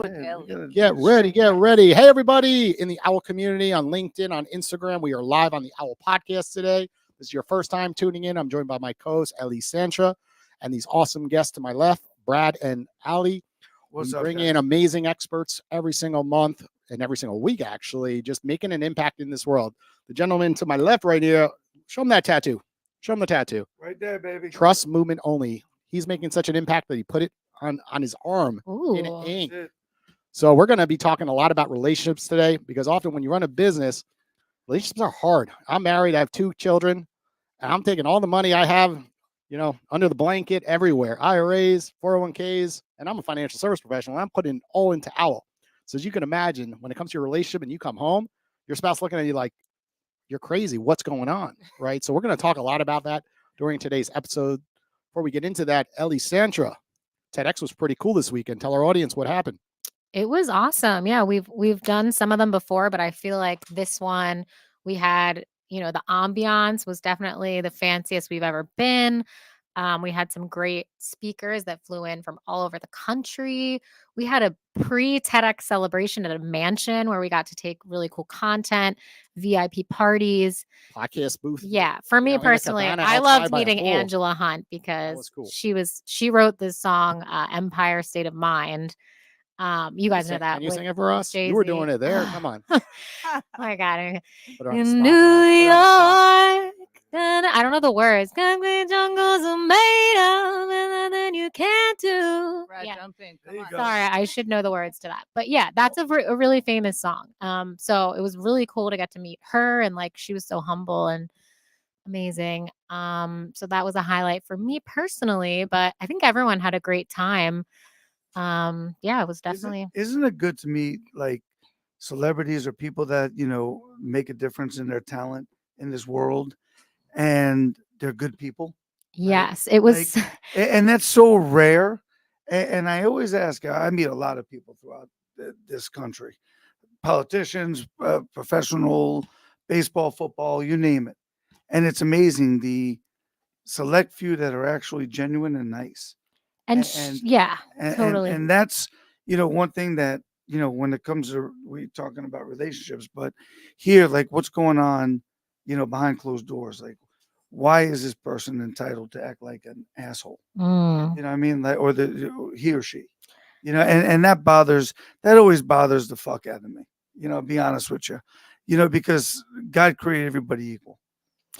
Get ready, get ready. Hey, everybody in the OWL community on LinkedIn, on Instagram. We are live on the OWL Podcast today. This is your first time tuning in. I'm joined by my co-host, Alejandra, and these awesome guests to my left, Brad and Ali. What's we up, bring guys? in amazing experts every single month and every single week, actually, just making an impact in this world. The gentleman to my left right here, show him that tattoo. Show him the tattoo. Right there, baby. Trust movement only. He's making such an impact that he put it on his arm in Ooh. ink. That's it. So we're going to be talking a lot about relationships today, because often when you run a business, relationships are hard. I'm married. I have 2 children, and I'm taking all the money I have, under the blanket everywhere, IRAs, 401ks, and I'm a financial service professional. And I'm putting all into OWL. So as you can imagine, when it comes to your relationship and you come home, your spouse looking at you like, you're crazy. What's going on? Right. So we're going to talk a lot about that during today's episode. Before we get into that, Alejandra, TEDx was pretty cool this weekend. Tell our audience what happened. It was awesome. Yeah, we've done some of them before, but I feel like this one we had, the ambiance was definitely the fanciest we've ever been. We had some great speakers that flew in from all over the country. We had a pre-TEDx celebration at a mansion where we got to take really cool content, VIP parties. Podcast booth. Yeah, for me in the personally, cabana I outside loved by the meeting pool. Angela Hunt was because cool. she wrote this song, Empire State of Mind. You guys know that. Can you with sing it for us? Jay-Z. You were doing it there. Come on. Oh my God. Put her on the In spot. New Put her on the spot. York. I don't know the words. Concrete jungles are made of and you can't do. Brad, Yeah. jump in. There Come you on. go. Sorry, I should know the words to that. But yeah, that's a really famous song. So it was really cool to get to meet her, and she was so humble and amazing. So that was a highlight for me personally, but I think everyone had a great time. Yeah, it was definitely. Isn't it good to meet celebrities or people that make a difference in their talent in this world, and they're good people? Yes, it was. And that's so rare. And I always ask. I meet a lot of people throughout this country, politicians, professional, baseball, football, you name it. And it's amazing the select few that are actually genuine and nice. And yeah, totally. And that's, one thing that, when it comes to, we talking about relationships, but here, what's going on, behind closed doors, why is this person entitled to act like an asshole? Mm. You know what I mean? Or he or she, and that always bothers the fuck out of me, be honest with you, because God created everybody equal,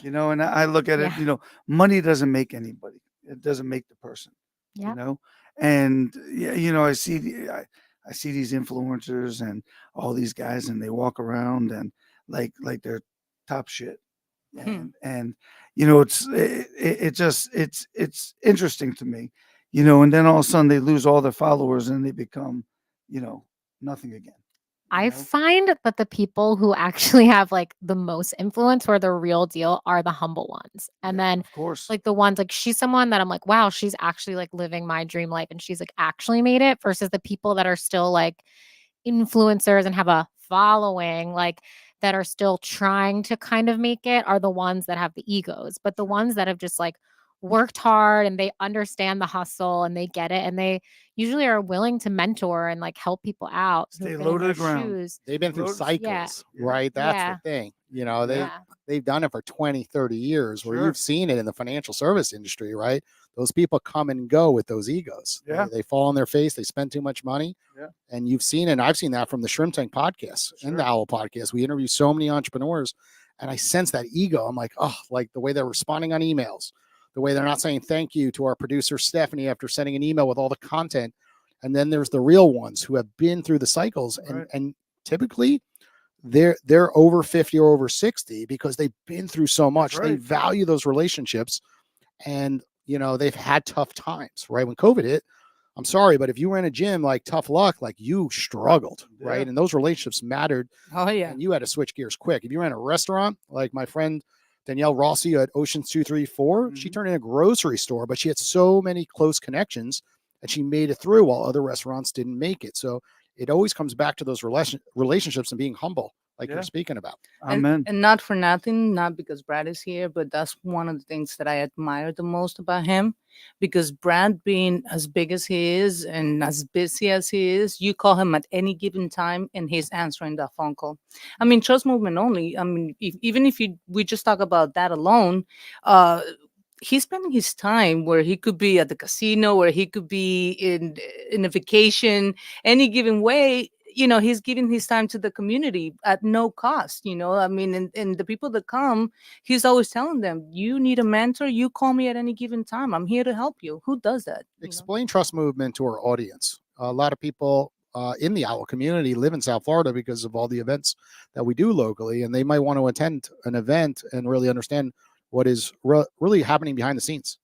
and I look at Yeah. it, money doesn't make anybody. It doesn't make the person. Yeah. And I see these influencers and all these guys, and they walk around and like they're top shit. And it's interesting to me, and then all of a sudden they lose all their followers and they become, nothing again. I find that the people who actually have the most influence or the real deal are the humble ones. And then Of course. the ones she's someone that I'm wow, she's actually living my dream life and she's actually made it, versus the people that are still influencers and have a following, that are still trying to kind of make it, are the ones that have the egos. But the ones that have just worked hard and they understand the hustle and they get it, and they usually are willing to mentor and help people out. who've Stay been low in to their the ground. shoes. They've been through Yeah. cycles, Yeah. right? That's Yeah. the thing. Yeah. They've done it for 20, 30 years, where Sure. you've seen it in the financial service industry, right? Those people come and go with those egos. Yeah. They fall on their face. They spend too much money. Yeah. And you've seen it. And I've seen that from the Shrimp Tank podcast and the Sure. OWL podcast. We interview so many entrepreneurs, and I sense that ego. I'm the way they're responding on emails, the way they're not saying thank you to our producer, Stephanie, after sending an email with all the content. And then there's the real ones who have been through the cycles, Right. and typically they're over 50 or over 60 because they've been through so much. That's They right. value those relationships, and they've had tough times, right? When COVID hit, I'm sorry, but if you ran a gym, tough luck, you struggled, right? Yeah. And those relationships mattered, Oh, yeah. and you had to switch gears quick. If you ran a restaurant, like my friend Danielle Rossi at Oceans 234, she Mhm. turned in a grocery store, but she had so many close connections and she made it through while other restaurants didn't make it. So it always comes back to those relationships and being humble, like Yeah. you're speaking about. Amen. And not for nothing, not because Brad is here, but that's one of the things that I admire the most about him. Because Brad, being as big as he is and as busy as he is, you call him at any given time and he's answering that phone call. I mean, trust movement only. I mean, even if we just talk about that alone, uh, he's spending his time where he could be at the casino, where he could be in a vacation, any given way. He's giving his time to the community at no cost. I mean, and the people that come, he's always telling them, you need a mentor, you call me at any given time, I'm here to help you. Who does that? Explain trust movement to our audience. A lot of people in the OWL community live in South Florida because of all the events that we do locally, and they might want to attend an event and really understand what is really happening behind the scenes.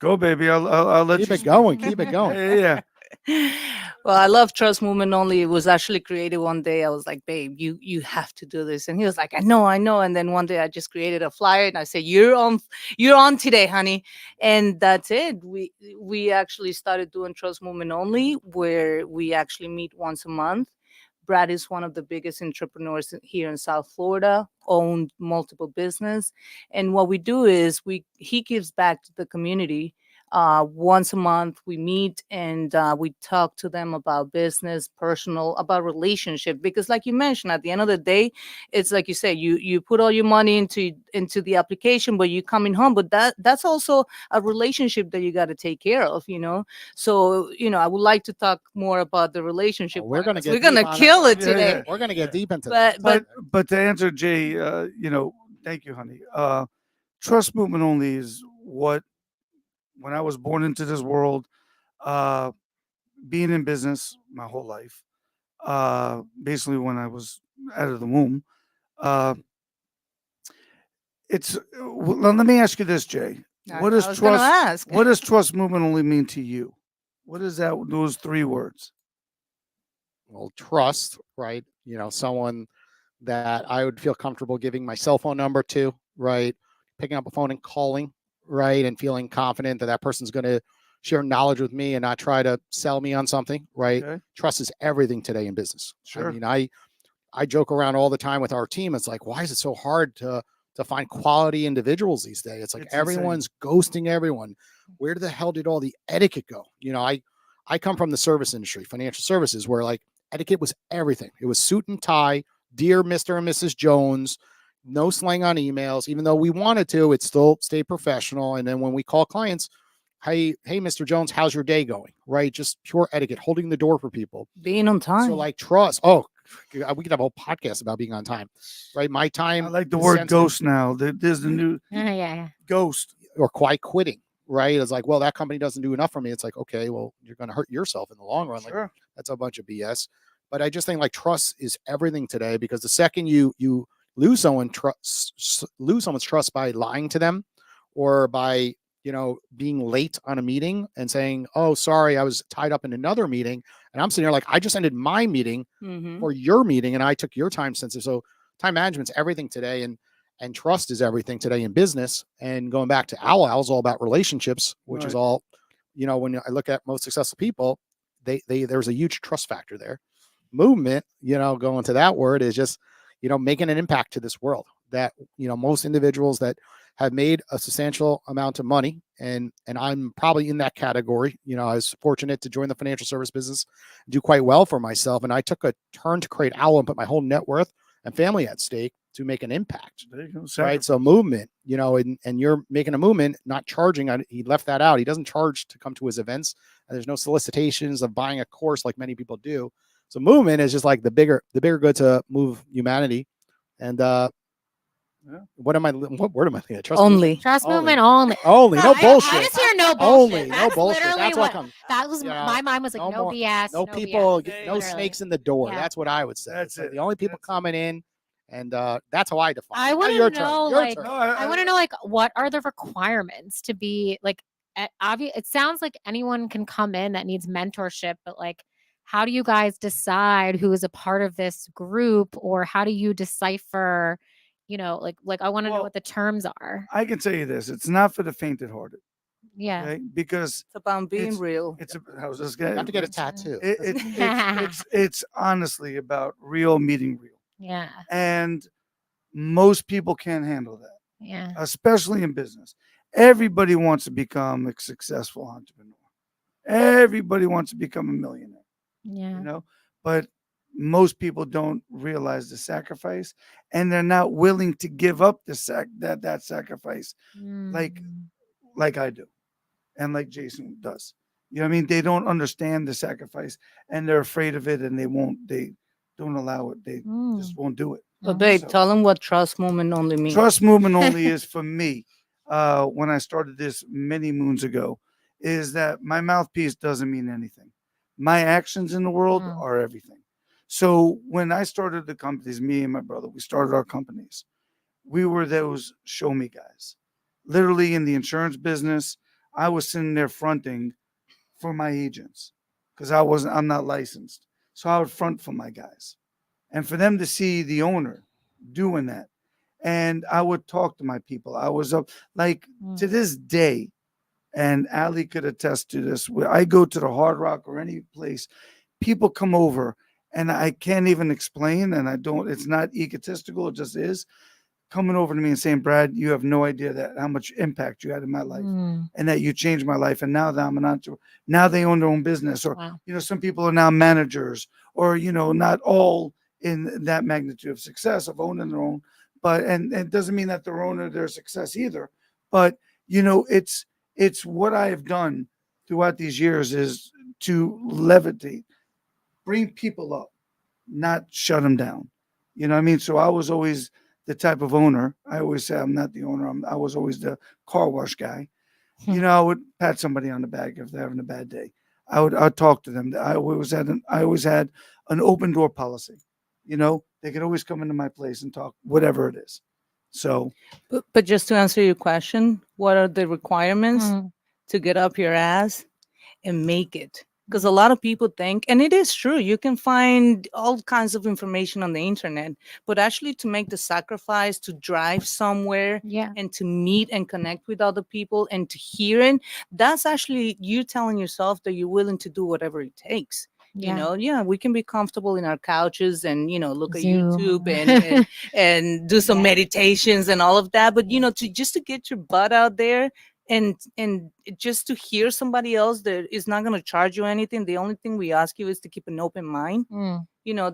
Go, baby. I'll let Keep you it going. Keep it Yeah, going. yeah, yeah. Well, I love Trust Movement Only. It was actually created one day. I was like, babe, you have to do this. And he was like, I know. And then one day I just created a flyer and I said, you're on today, honey. And that's it. We actually started doing Trust Movement Only, where we actually meet once a month. Brad is one of the biggest entrepreneurs here in South Florida, owned multiple business. And what we do is he gives back to the community. Once a month we meet and we talk to them about business, personal, about relationship. Because like you mentioned, at the end of the day, it's like you say, you put all your money into the application, but you're coming home. But that's also a relationship that you got to take care of. So I would like to talk more about the relationship. We're gonna We're get gonna deep on kill that. it today. Yeah. We're gonna get deep into But- that. But to answer Jay, thank you, honey. Trust movement only is what, when I was born into this world, uh, being in business my whole life, basically when I was out of the womb, uh, let me ask you this, Jay. What I does was gonna trust? ask. What does trust movement only mean to you? What is that? Those three words. Well, trust, right? Someone that I would feel comfortable giving my cell phone number to, right? Picking up a phone and calling, right? And feeling confident that that person's going to share knowledge with me and not try to sell me on something, right? Okay. Trust is everything today in business. Sure. I mean, I joke around all the time with our team. It's like, why is it so hard to find quality individuals these days? It's like It's insane. everyone's ghosting everyone. Where the hell did all the etiquette go? I come from the service industry, financial services, where like etiquette was everything. It was suit and tie, dear Mr. and Mrs. Jones, no slang on emails. Even though we wanted to, it still stayed professional. And then when we call clients, hey, Mr. Jones, how's your day going? Right? Just pure etiquette, holding the door for people. Being on time. So like trust. Oh, we could have a whole podcast about being on time, right? My time. I like the is word sensitive. ghost now. There's the new Yeah. ghost. Or quiet quitting, right? It's like, well, that company doesn't do enough for me. It's like, okay, well, you're going to hurt yourself in the long run. Like, Sure. that's a bunch of BS. But I just think like trust is everything today, because the second you lose someone's trust by lying to them, or by being late on a meeting and saying, oh, sorry, I was tied up in another meeting, and I'm sitting here like, I just ended my meeting Mhm. for your meeting and I took your time sensitive. So time management's everything today, and trust is everything today in business. And going back to OWWL is all about relationships, which is Right. all, when I look at most successful people, there's a huge trust factor there. Movement, going to that word, is just, making an impact to this world. That, most individuals that have made a substantial amount of money, and I'm probably in that category. I was fortunate to join the financial service business, do quite well for myself, and I took a turn to create OWWL and put my whole net worth and family at stake to make an impact. There you go. Right. So movement, and you're making a movement, not charging. He left that out. He doesn't charge to come to his events. And there's no solicitations of buying a course like many people do. So movement is just like the bigger good to move humanity. And what word am I thinking? Trust Only. Trust Only. movement only. Only. No I bullshit. just hear no bullshit. Only. No That's bullshit. literally That's what comes. that was my mind was like no no more- BS. No BS. people, no Literally. snakes in the door. Yeah. That's what I would say. That's It's like it. the only people That's it. coming in, and that's how I define. I it. Now wanna your turn. know, Your like, turn. No, I want to know, like, what are the requirements to be like? It sounds like anyone can come in that needs mentorship, but like, how do you guys decide who is a part of this group, or how do you decipher? Like I want to know Well, what the terms are. I can tell you this: it's not for the faint-hearted. Yeah. Okay, because It's about being It's- real. I was just You gonna have to get a tattoo. it's honestly about real meeting real. Yeah. And most people can't handle that, Yeah. especially in business. Everybody wants to become a successful entrepreneur. Everybody wants to become a millionaire, Yeah. but most people don't realize the sacrifice, and they're not willing to give up that sacrifice like Mm. like I do and like Jason does. You know what I mean? They don't understand the sacrifice, and they're afraid of it, and they don't allow it. They just Mm. won't do it. But babe, So tell them what trust movement only means. trust movement only is for me. When I started this many moons ago, is that my mouthpiece doesn't mean anything. My actions in the world Mm. are everything. So when I started the companies, me and my brother, we started our companies. We were those show me guys. Literally in the insurance business, I was sitting there fronting for my agents because I'm not licensed. So I would front for my guys. And for them to see the owner doing that, and I would talk to my people. I was up like to Mm. this day, and Ali could attest to this. Where I go to the Hard Rock or any place, people come over, and I can't even explain, and I don't. It's not egotistical. It just is coming over to me and saying, "Brad, you have no idea that how much impact you had in my life, Mm. and that you changed my life. And now that I'm an entrepreneur, now they own their own business, or Wow. some people are now managers, or not all in that magnitude of success of owning their own, but and it doesn't mean that they're owning their success either. But it's what I have done throughout these years is to levitate, bring people up, not shut them down. You know what I mean? So I was always the type of owner. I always say I'm not the owner. I was always the car wash guy. I would pat somebody on the back if they're having a bad day. I'd talk to them. I always had an open door policy. They could always come into my place and talk, whatever it is. So But just to answer your question, what are the requirements Mm. to get up your ass and make it? Because a lot of people think, and it is true, you can find all kinds of information on the internet, but actually to make the sacrifice to drive somewhere Yeah. and to meet and connect with other people and to hear it, that's actually you telling yourself that you're willing to do whatever it takes. Yeah. Yeah, we can be comfortable in our couches and look at Zoom. YouTube and do some Yeah. meditations and all of that, but to just to get your butt out there and just to hear somebody else that is not going to charge you anything. The only thing we ask you is to keep an open mind. Mm.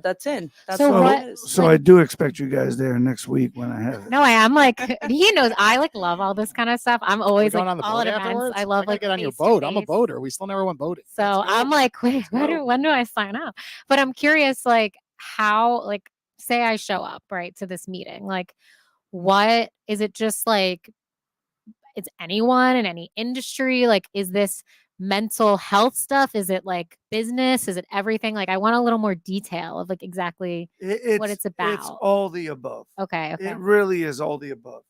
That's it. That's So all what- it is. so I do expect you guys there next week when I have it. No, I am like he knows I like love all this kind of stuff. I'm Are we always going like on the all boat at events. afterwards? I love gotta like get on your face-to-face. boat. I'm a boater. We still never went boating. So Let's go. I'm like, wait, go. when do I sign up? But I'm curious, like how, like, say I show up right to this meeting, like, what is it? Just like it's anyone in any industry? Like, is this mental health stuff? Is it like business? Is it everything? Like, I want a little more detail of like exactly what it's It's about. all the above. Okay. Okay. It really is all the above.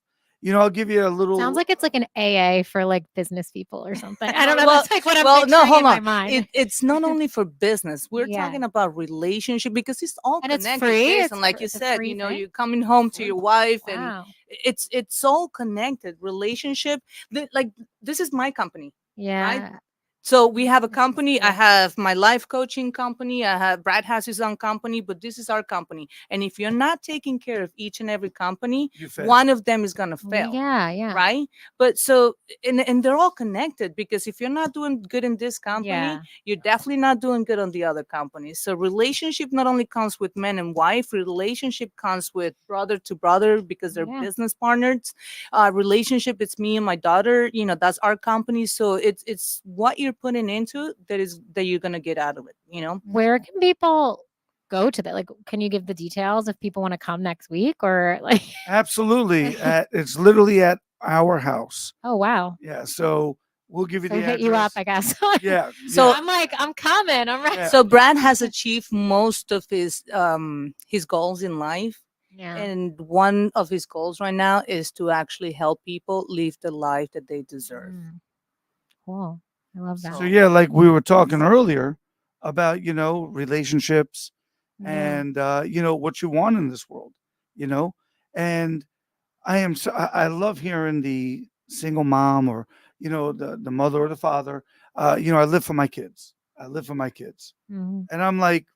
I'll give you a little. Sounds like it's like an AA for like business people or something. I don't know. Well- That's like what I'm well, no, picturing hold in my on. mind. It's not only for business. We're Yeah. talking about relationship because it's all And it's connected. free? Jason, It's like fr- you it's a said, free thing? you're coming home to your wife, and Wow. it's all connected. Relationship. Like this is my company. Yeah. So we have a This is company. I cool. have my life coaching company. I have Brad has his own company, but this is our company. And if you're not taking care of each and every company, You fail. one of them is gonna fail. Yeah. Yeah. Right. But so and they're all connected because if you're not doing good in this company, Yeah. you're definitely not doing good on the other companies. So relationship not only comes with man and wife, relationship comes with brother to brother because they're Yeah. business partners. Relationship, it's me and my daughter. That's our company. So it's what you're putting into that you're gonna get out of it. Where can people go to that? Like, can you give the details if people want to come next week or like? Absolutely. It's literally at our house. Oh wow. Yeah. So we'll give you So the hit you up, address. I guess. Yeah. So- yeah. I'm like, I'm coming. I'm ready. Yeah. So Brad has achieved most of his goals in life. Yeah. And one of his goals right now is to actually help people live the life that they deserve. Mm. Cool. I love that. So yeah, like we were talking earlier about relationships Yeah. and what you want in this world, and I love hearing the single mom or the mother or the father. I live for my kids. I live for my kids, Mhm. and I'm like,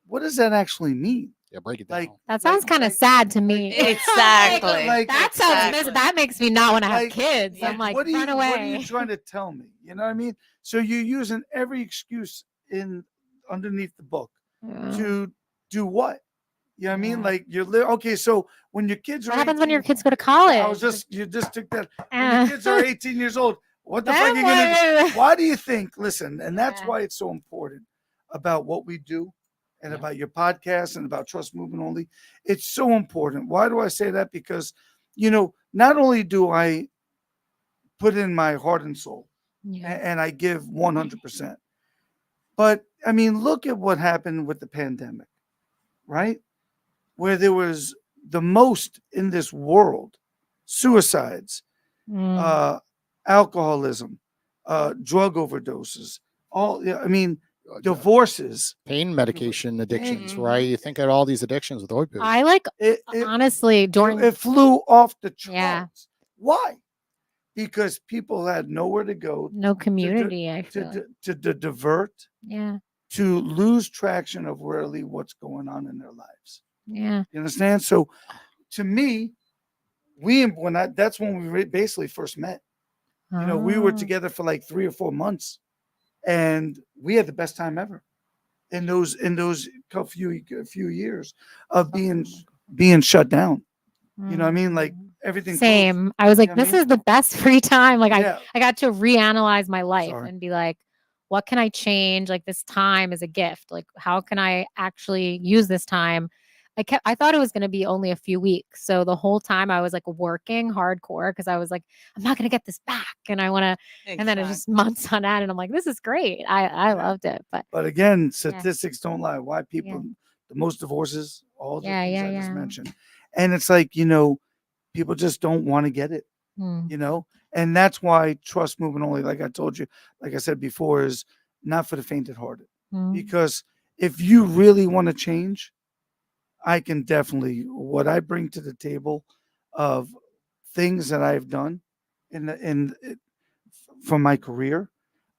what does that actually mean? Yeah, break it Like- down. That sounds kind of like- sad to me. Exactly. Like- That sounds Exactly. that makes me not want to have Like- kids. I'm like, what are run you, away. What are you trying to tell me? You know what I mean? So you're using every excuse in underneath the book Yeah. to do what? You know what I mean? Yeah. Like okay. So when your kids are What happens when 18 your kids go to college? you just took that. When Uh, your kids are 18 years old, what the fuck are then you gonna do? what? Why do you think? Listen, and that's Yeah. why it's so important about what we do and Yeah. about your podcast and about Trust Movement Only. It's so important. Why do I say that? Because, not only do I put in my heart and soul Yeah. and I give 100%, but I mean, look at what happened with the pandemic, right? Where there was the most in this world, suicides, Mm. alcoholism, drug overdoses, divorces. Pain medication addictions, Mhm. right? You think of all these addictions with opioids. I like It honestly during it flew off the charts. Yeah. Why? Because people had nowhere to go no community. I to, feel like. to divert, Yeah. to lose traction of really what's going on in their lives. Yeah. You understand? So, to me, that's when we basically first met. We were Oh. together for like 3 or 4 months, and we had the best time ever in those few years of being shut down. You know what I mean? Like everything. closed. Same. I was like, know what I this mean? is the best free time. Like Yeah. I got to reanalyze my life Sorry. and be like, what can I change? Like this time is a gift. Like how can I actually use this time? I thought it was going to be only a few weeks. So the whole time I was like working hardcore because I was like, I'm not going to get this back. And I want to, and then it's just months on end. And I'm like, this is great. I loved it. But But again, statistics don't lie. Why people the most divorces, all the Yeah, things yeah, I just yeah. mentioned. And it's like, people just don't want to get it, mm, and that's why Trust Movement Only, like I told you, like I said before, is not for the faint hearted. mm, Because if you really want to change, I can definitely, what I bring to the table of things that I've done from my career,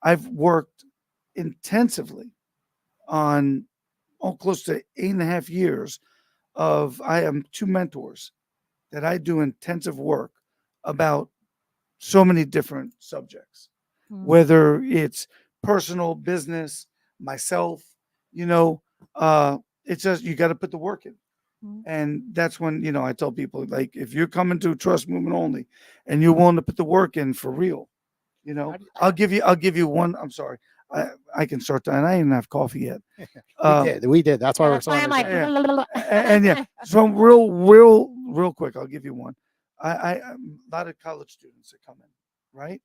I've worked intensively on close to 8.5 years I have 2 mentors that I do intensive work about so many different subjects, mm. whether it's personal, business, myself, it's just, you got to put the work in. Mm. And that's when, I tell people, like, if you're coming to Trust Movement Only and you're willing to put the work in for real, I'll give you one. I'm sorry. I can start that. And I didn't have coffee yet. We did. That's why we're That's why I'm so like, energetic. And yeah, so real quick, I'll give you one. A lot of college students that come in, right?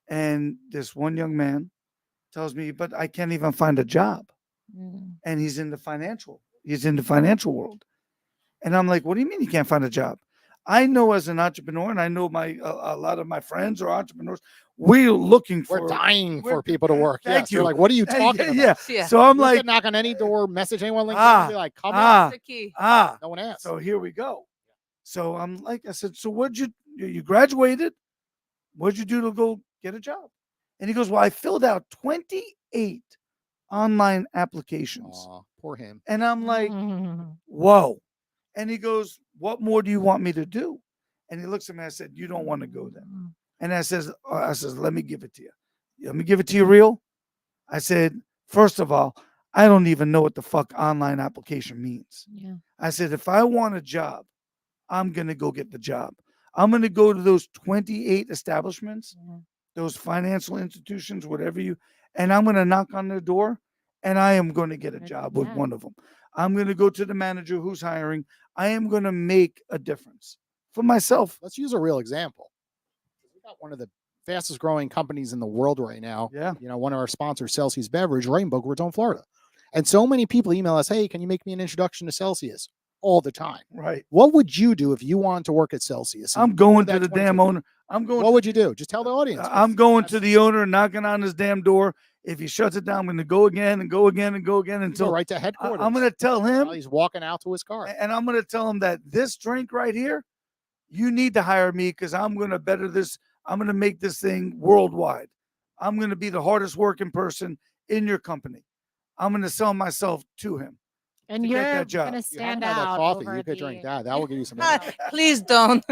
And this one young man tells me, but I can't even find a job. Mm. And he's in the financial world. And I'm like, what do you mean you can't find a job? I know as an entrepreneur, and I know a lot of my friends are entrepreneurs. We're looking for. We're dying we're- for people to work. Thank Yes. You're you. like, what are you talking about? Yeah. Yeah. So I'm You like, could knock on any door, message anyone, LinkedIn, and be like, come ah, The key. in. No one asked. So here we go. So I'm like, I said, so you graduated? What'd you do to go get a job? And he goes, well, I filled out 28 online applications. Aw, poor him. And I'm like, Mm. whoa. And he goes, what more do you want me to do? And he looks at me. I said, you don't want to go there. And I says, let me give it to you. Let me give it to you real. I said, first of all, I don't even know what the fuck online application means. Yeah. I said, if I want a job, I'm going to go get the job. I'm going to go to those 28 establishments, Yeah. those financial institutions, and I'm going to knock on their door, and I am going to get a job with Yeah. one of them. I'm going to go to the manager who's hiring. I am going to make a difference for myself. Let's use a real example. We got one of the fastest growing companies in the world right now. Yeah. One of our sponsors, Celsius Beverage, right in Boca Raton, Florida. And so many people email us, hey, can you make me an introduction to Celsius? All the time. Right. What would you do if you wanted to work at Celsius? I'm going to the damn owner. What would you do? Just tell the audience. I'm going to the owner, knocking on his damn door. If he shuts it down, I'm going to go again and go again and go again until Go right to headquarters. I'm going to tell him. While he's walking out to his car. And I'm going to tell him that this drink right here, you need to hire me because I'm going to better this. I'm going to make this thing worldwide. I'm going to be the hardest working person in your company. I'm going to sell myself to him. And to get you're that job. gonna You haven't stand had that out coffee. over You could drink the. that. That will give you some Ah, energy. please don't.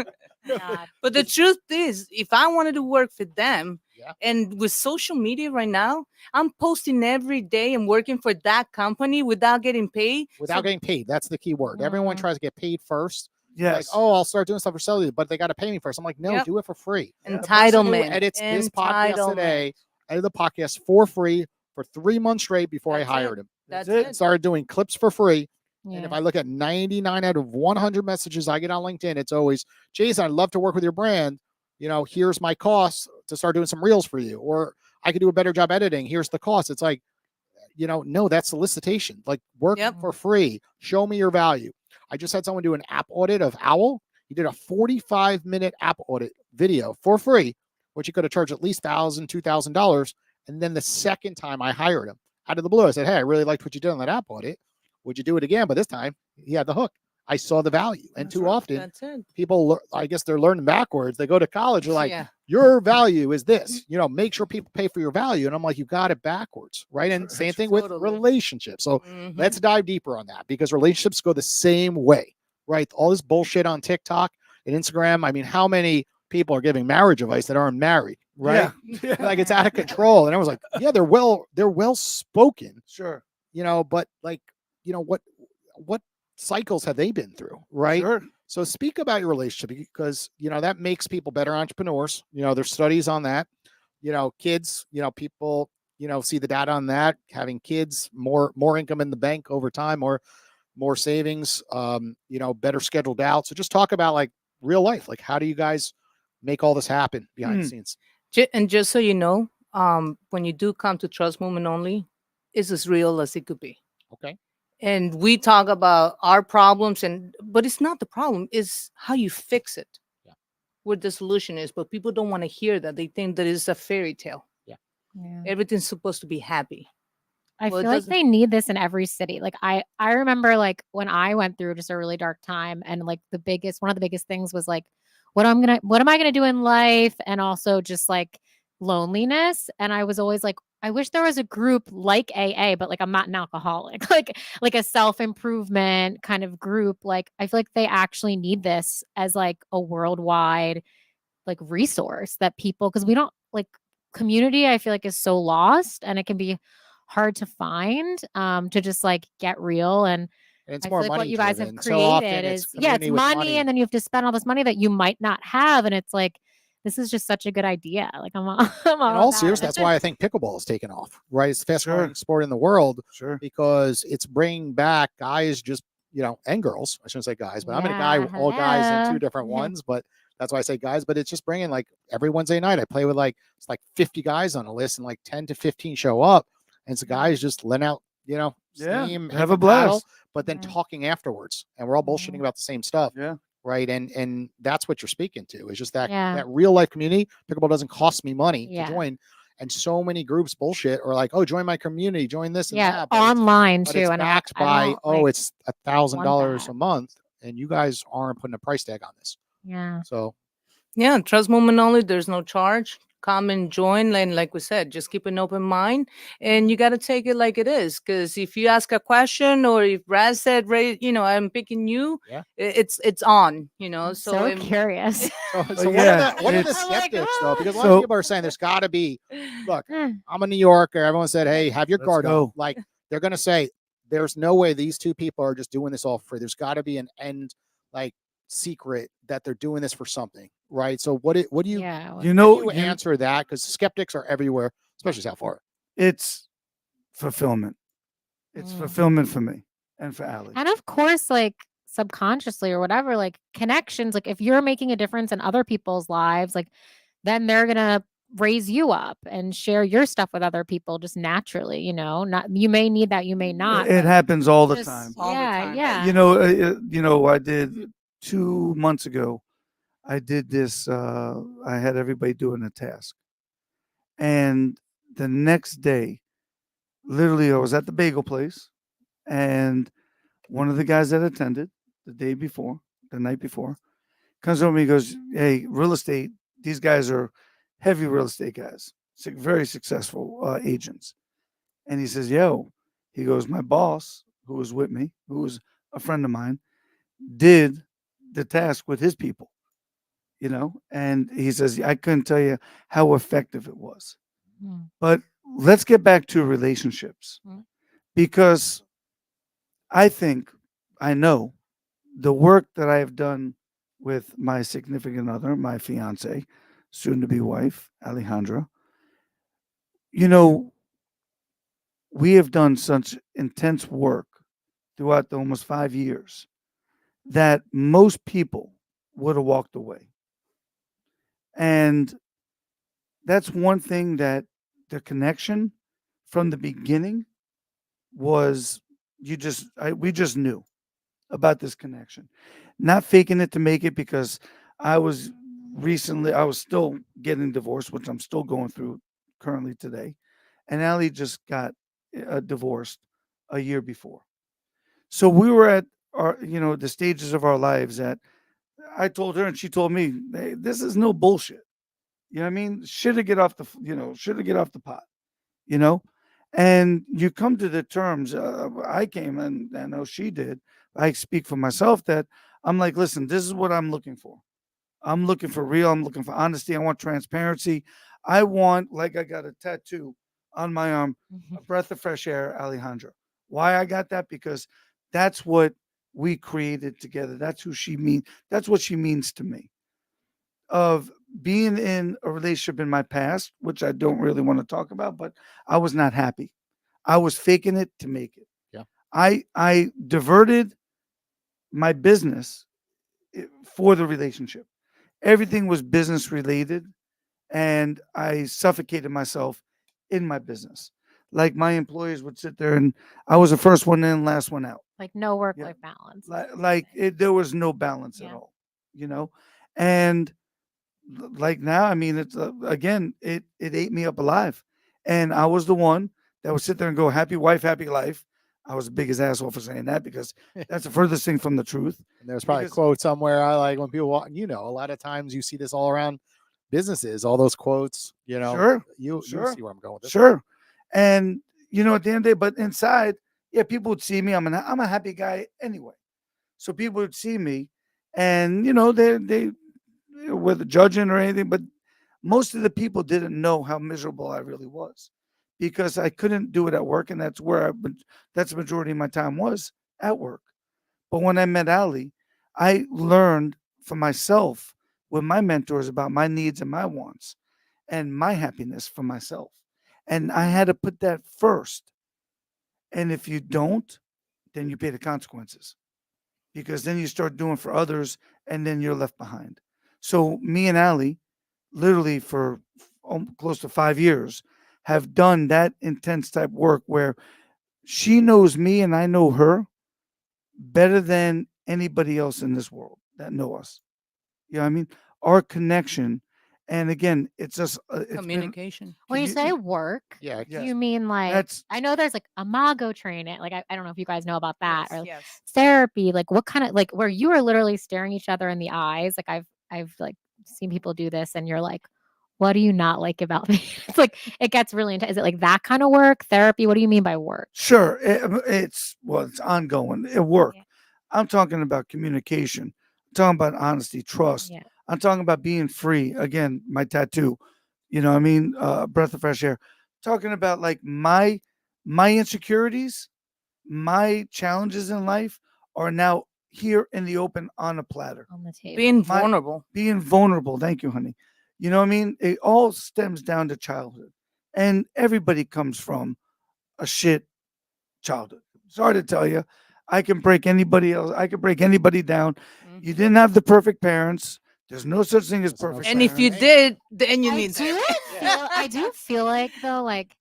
God. But the truth is, if I wanted to work for them, Yeah. and with social media right now, I'm posting every day and working for that company without getting paid. Without getting paid. That's the key word. Everyone Mm. tries to get paid first. Like, Yes. oh, I'll start doing stuff for selling, but they got to pay me first. I'm like, no, Yep. do it for free. Yeah. The person who Entitlement. edits this podcast Entitlement. today, edited the podcast for free for 3 months straight before That's I hired it. him. That's That's it. And started doing clips for free. And if Yeah. I look at 99 out of 100 messages I get on LinkedIn, it's always, Jason, I'd love to work with your brand. Here's my costs to start doing some reels for you. Or I could do a better job editing. Here's the cost. It's like, no, that's solicitation. Like, work Yep. for free. Show me your value. I just had someone do an app audit of Owwll. He did a 45-minute app audit video for free, which he could have charged at least $1,000, $2,000. And then the second time I hired him, out of the blue, I said, hey, I really liked what you did on that app audit. Would you do it again? But this time he had the hook. I saw the value. And That's too right. often That's it. people, I guess they're learning backwards. They go to college. They're like, Yeah. your value is this, make sure people pay for your value. And I'm like, you got it backwards. Right. And Sure. same thing with Totally. relationships. So Mhm. let's dive deeper on that, because relationships go the same way, right? All this bullshit on TikTok and Instagram. I mean, how many people are giving marriage advice that aren't married, right? Yeah. Like, it's out of control. And I was like, yeah, they're well spoken, Sure. but like, what cycles have they been through, right? Sure. So speak about your relationship, because that makes people better entrepreneurs. There's studies on that. Kids, people, see the data on that. Having kids, more income in the bank over time, more savings, better scheduled out. So just talk about like real life. Like, how do you guys make all this happen behind the scenes? And just so you know, when you do come to Trust Movement Only, it's as real as it could be. Okay. And we talk about our problems, but it's not the problem, it's how you fix it. Yeah. What the solution is. But people don't want to hear that. They think that it's a fairy tale. Yeah. Everything's supposed to be happy. I Well, it feel like doesn't- they need this in every city. Like I remember like when I went through just a really dark time, and like one of the biggest things was like, what am I gonna do in life? And also just like loneliness. And I was always like, I wish there was a group like AA, but like I'm not an alcoholic, like a self-improvement kind of group. Like I feel like they actually need this as like a worldwide like resource that people, because we don't like community, I feel like is so lost, and it can be hard to find to just like get real. And And it's I more feel like what money you guys have driven. So often created it's is it's community with money, and then you have to spend all this money that you might not have, and it's like this is just such a good idea. Like I'm all In all about seriousness, it. that's why I think pickleball has taken off, right? It's the fastest growing Sure. sport in the world, Sure. because it's bringing back guys, just and girls. I shouldn't say guys, but I'm in a guy, Yeah, all guys in hello. two different Yeah. ones, but that's why I say guys. But it's just bringing, like, every Wednesday night I play with it's like 50 guys on a list, and like 10 to 15 show up, and it's the guys just letting out, Yeah. steam, Have a hitting the paddle, blast. but then Yeah. talking afterwards, and we're all bullshitting Mhm. about the same stuff. Yeah. Right. And that's what you're speaking to, is just that Yeah. that real life community. Pickleball doesn't cost me money Yeah. to join. And so many groups bullshit, or like, oh, join my community, join this and Yeah, that. But it's, online but too. it's And I'm like, backed I by, don't, oh, like, it's $1,000 that. a month, and you guys aren't putting a price tag on this. yeah. So Yeah, Trust Movement Only. There's no charge. Come and join. And like we said, just keep an open mind, and you got to take it like it is. Because if you ask a question, or if Brad said, "Ray, I'm picking you," Yeah. It's on. I'm So, so curious. so But what yeah, are the it's- skeptics though? Because a lot So- of people are saying there's got to be. Look, Eh, I'm a New Yorker. Everyone said, hey, have your Let's guard go. up. Like, they're gonna say, there's no way these two people are just doing this all for free. There's got to be an end, like, secret that they're doing this for something, right? So what do you yeah. You how know, do you answer that? Because skeptics are everywhere, especially South Florida. it's fulfillment. It's Mm. fulfillment for me and for Allie. And of course, like subconsciously or whatever, like connections, like if you're making a difference in other people's lives, like then they're gonna raise you up and share your stuff with other people just naturally, not you may need that, you may not. It but happens all the just- time. All the Yeah, time. yeah. I did 2 months ago. I did this. I had everybody doing a task, and the next day, literally, I was at the bagel place, and one of the guys that attended the night before, comes over to me and goes, "Hey, real estate. These guys are heavy real estate guys, very successful agents." And he says, "Yo," he goes, "my boss who was with me, who was a friend of mine, did the task with his people, and he says, I couldn't tell you how effective it was. Mm. But let's get back to relationships, Mm. because I know the work that I have done with my significant other, my fiance, soon to be wife, Alejandra. You know, we have done such intense work throughout the almost 5 years that most people would have walked away. And that's one thing that the connection from the beginning was we just knew about this connection. Not faking it to make it, because I was I was still getting divorced, which I'm still going through currently today. And Allie just got divorced a year before. So we were at the stages of our lives that I told her and she told me, hey, this is no bullshit. You know what I mean? Should have get off should have get off the pot, you know? And you come to the terms, I came, and I know she did. I speak for myself that I'm like, listen, this is what I'm looking for. I'm looking for real. I'm looking for honesty. I want transparency. I want, like, I got a tattoo on my arm, a breath of fresh air, Alejandra. Why I got that? Because that's what we created together. That's who she means. That's what she means to me. Of being in a relationship in my past, which I don't really want to talk about, but I was not happy. I was faking it to make it. Yeah. I diverted my business for the relationship. Everything was business related, and I suffocated myself in my business. Like, my employees would sit there, and I was the first one in, last one out. Like no work-life balance. There was no balance at all, and like now, I mean, it's again, it ate me up alive, and I was the one that would sit there and go, "Happy wife, happy life." I was the biggest asshole for saying that, because that's the furthest thing from the truth. And there's probably a quote somewhere. I like when people walk, a lot of times you see this all around businesses, all those quotes, Sure, you see where I'm going with this. sure. And at the end of the day, but inside, yeah, people would see me. I'm a happy guy anyway, so people would see me, and they with judging or anything, but most of the people didn't know how miserable I really was, because I couldn't do it at work, and that's where that's the majority of my time was at work. But when I met Ali, I learned for myself with my mentors about my needs and my wants and my happiness for myself. And I had to put that first. And if you don't, then you pay the consequences, because then you start doing for others, and then you're left behind. So me and Ali, literally for close to 5 years, have done that intense type work where she knows me and I know her better than anybody else in this world that know us. You know what I mean? Our connection, and again, it's just Communication. When you say work, Yeah. do you mean like, That's I know there's like Imago training. Like, I don't know if you guys know about that, or like Yes. therapy. Like, what kind of, like, where you are literally staring each other in the eyes. Like, I've like seen people do this, and you're like, what do you not like about me? It's like, it gets really intense. Is it like that kind of work? Therapy? What do you mean by work? sure. It's ongoing. It work. Yeah. I'm talking about communication. I'm talking about honesty, trust. Yeah. I'm talking about being free. Again, my tattoo. You know what I mean? Breath of fresh air. Talking about like my insecurities, my challenges in life are now here in the open on a platter. On the table. Being vulnerable. Being vulnerable. Thank you, honey. You know what I mean? It all stems down to childhood. And everybody comes from a shit childhood. Sorry to tell you. I can break anybody else. I can break anybody down. You didn't have the perfect parents. There's no such thing as perfect. And if you parents. did, then you I need do therapy. I do feel like, though, like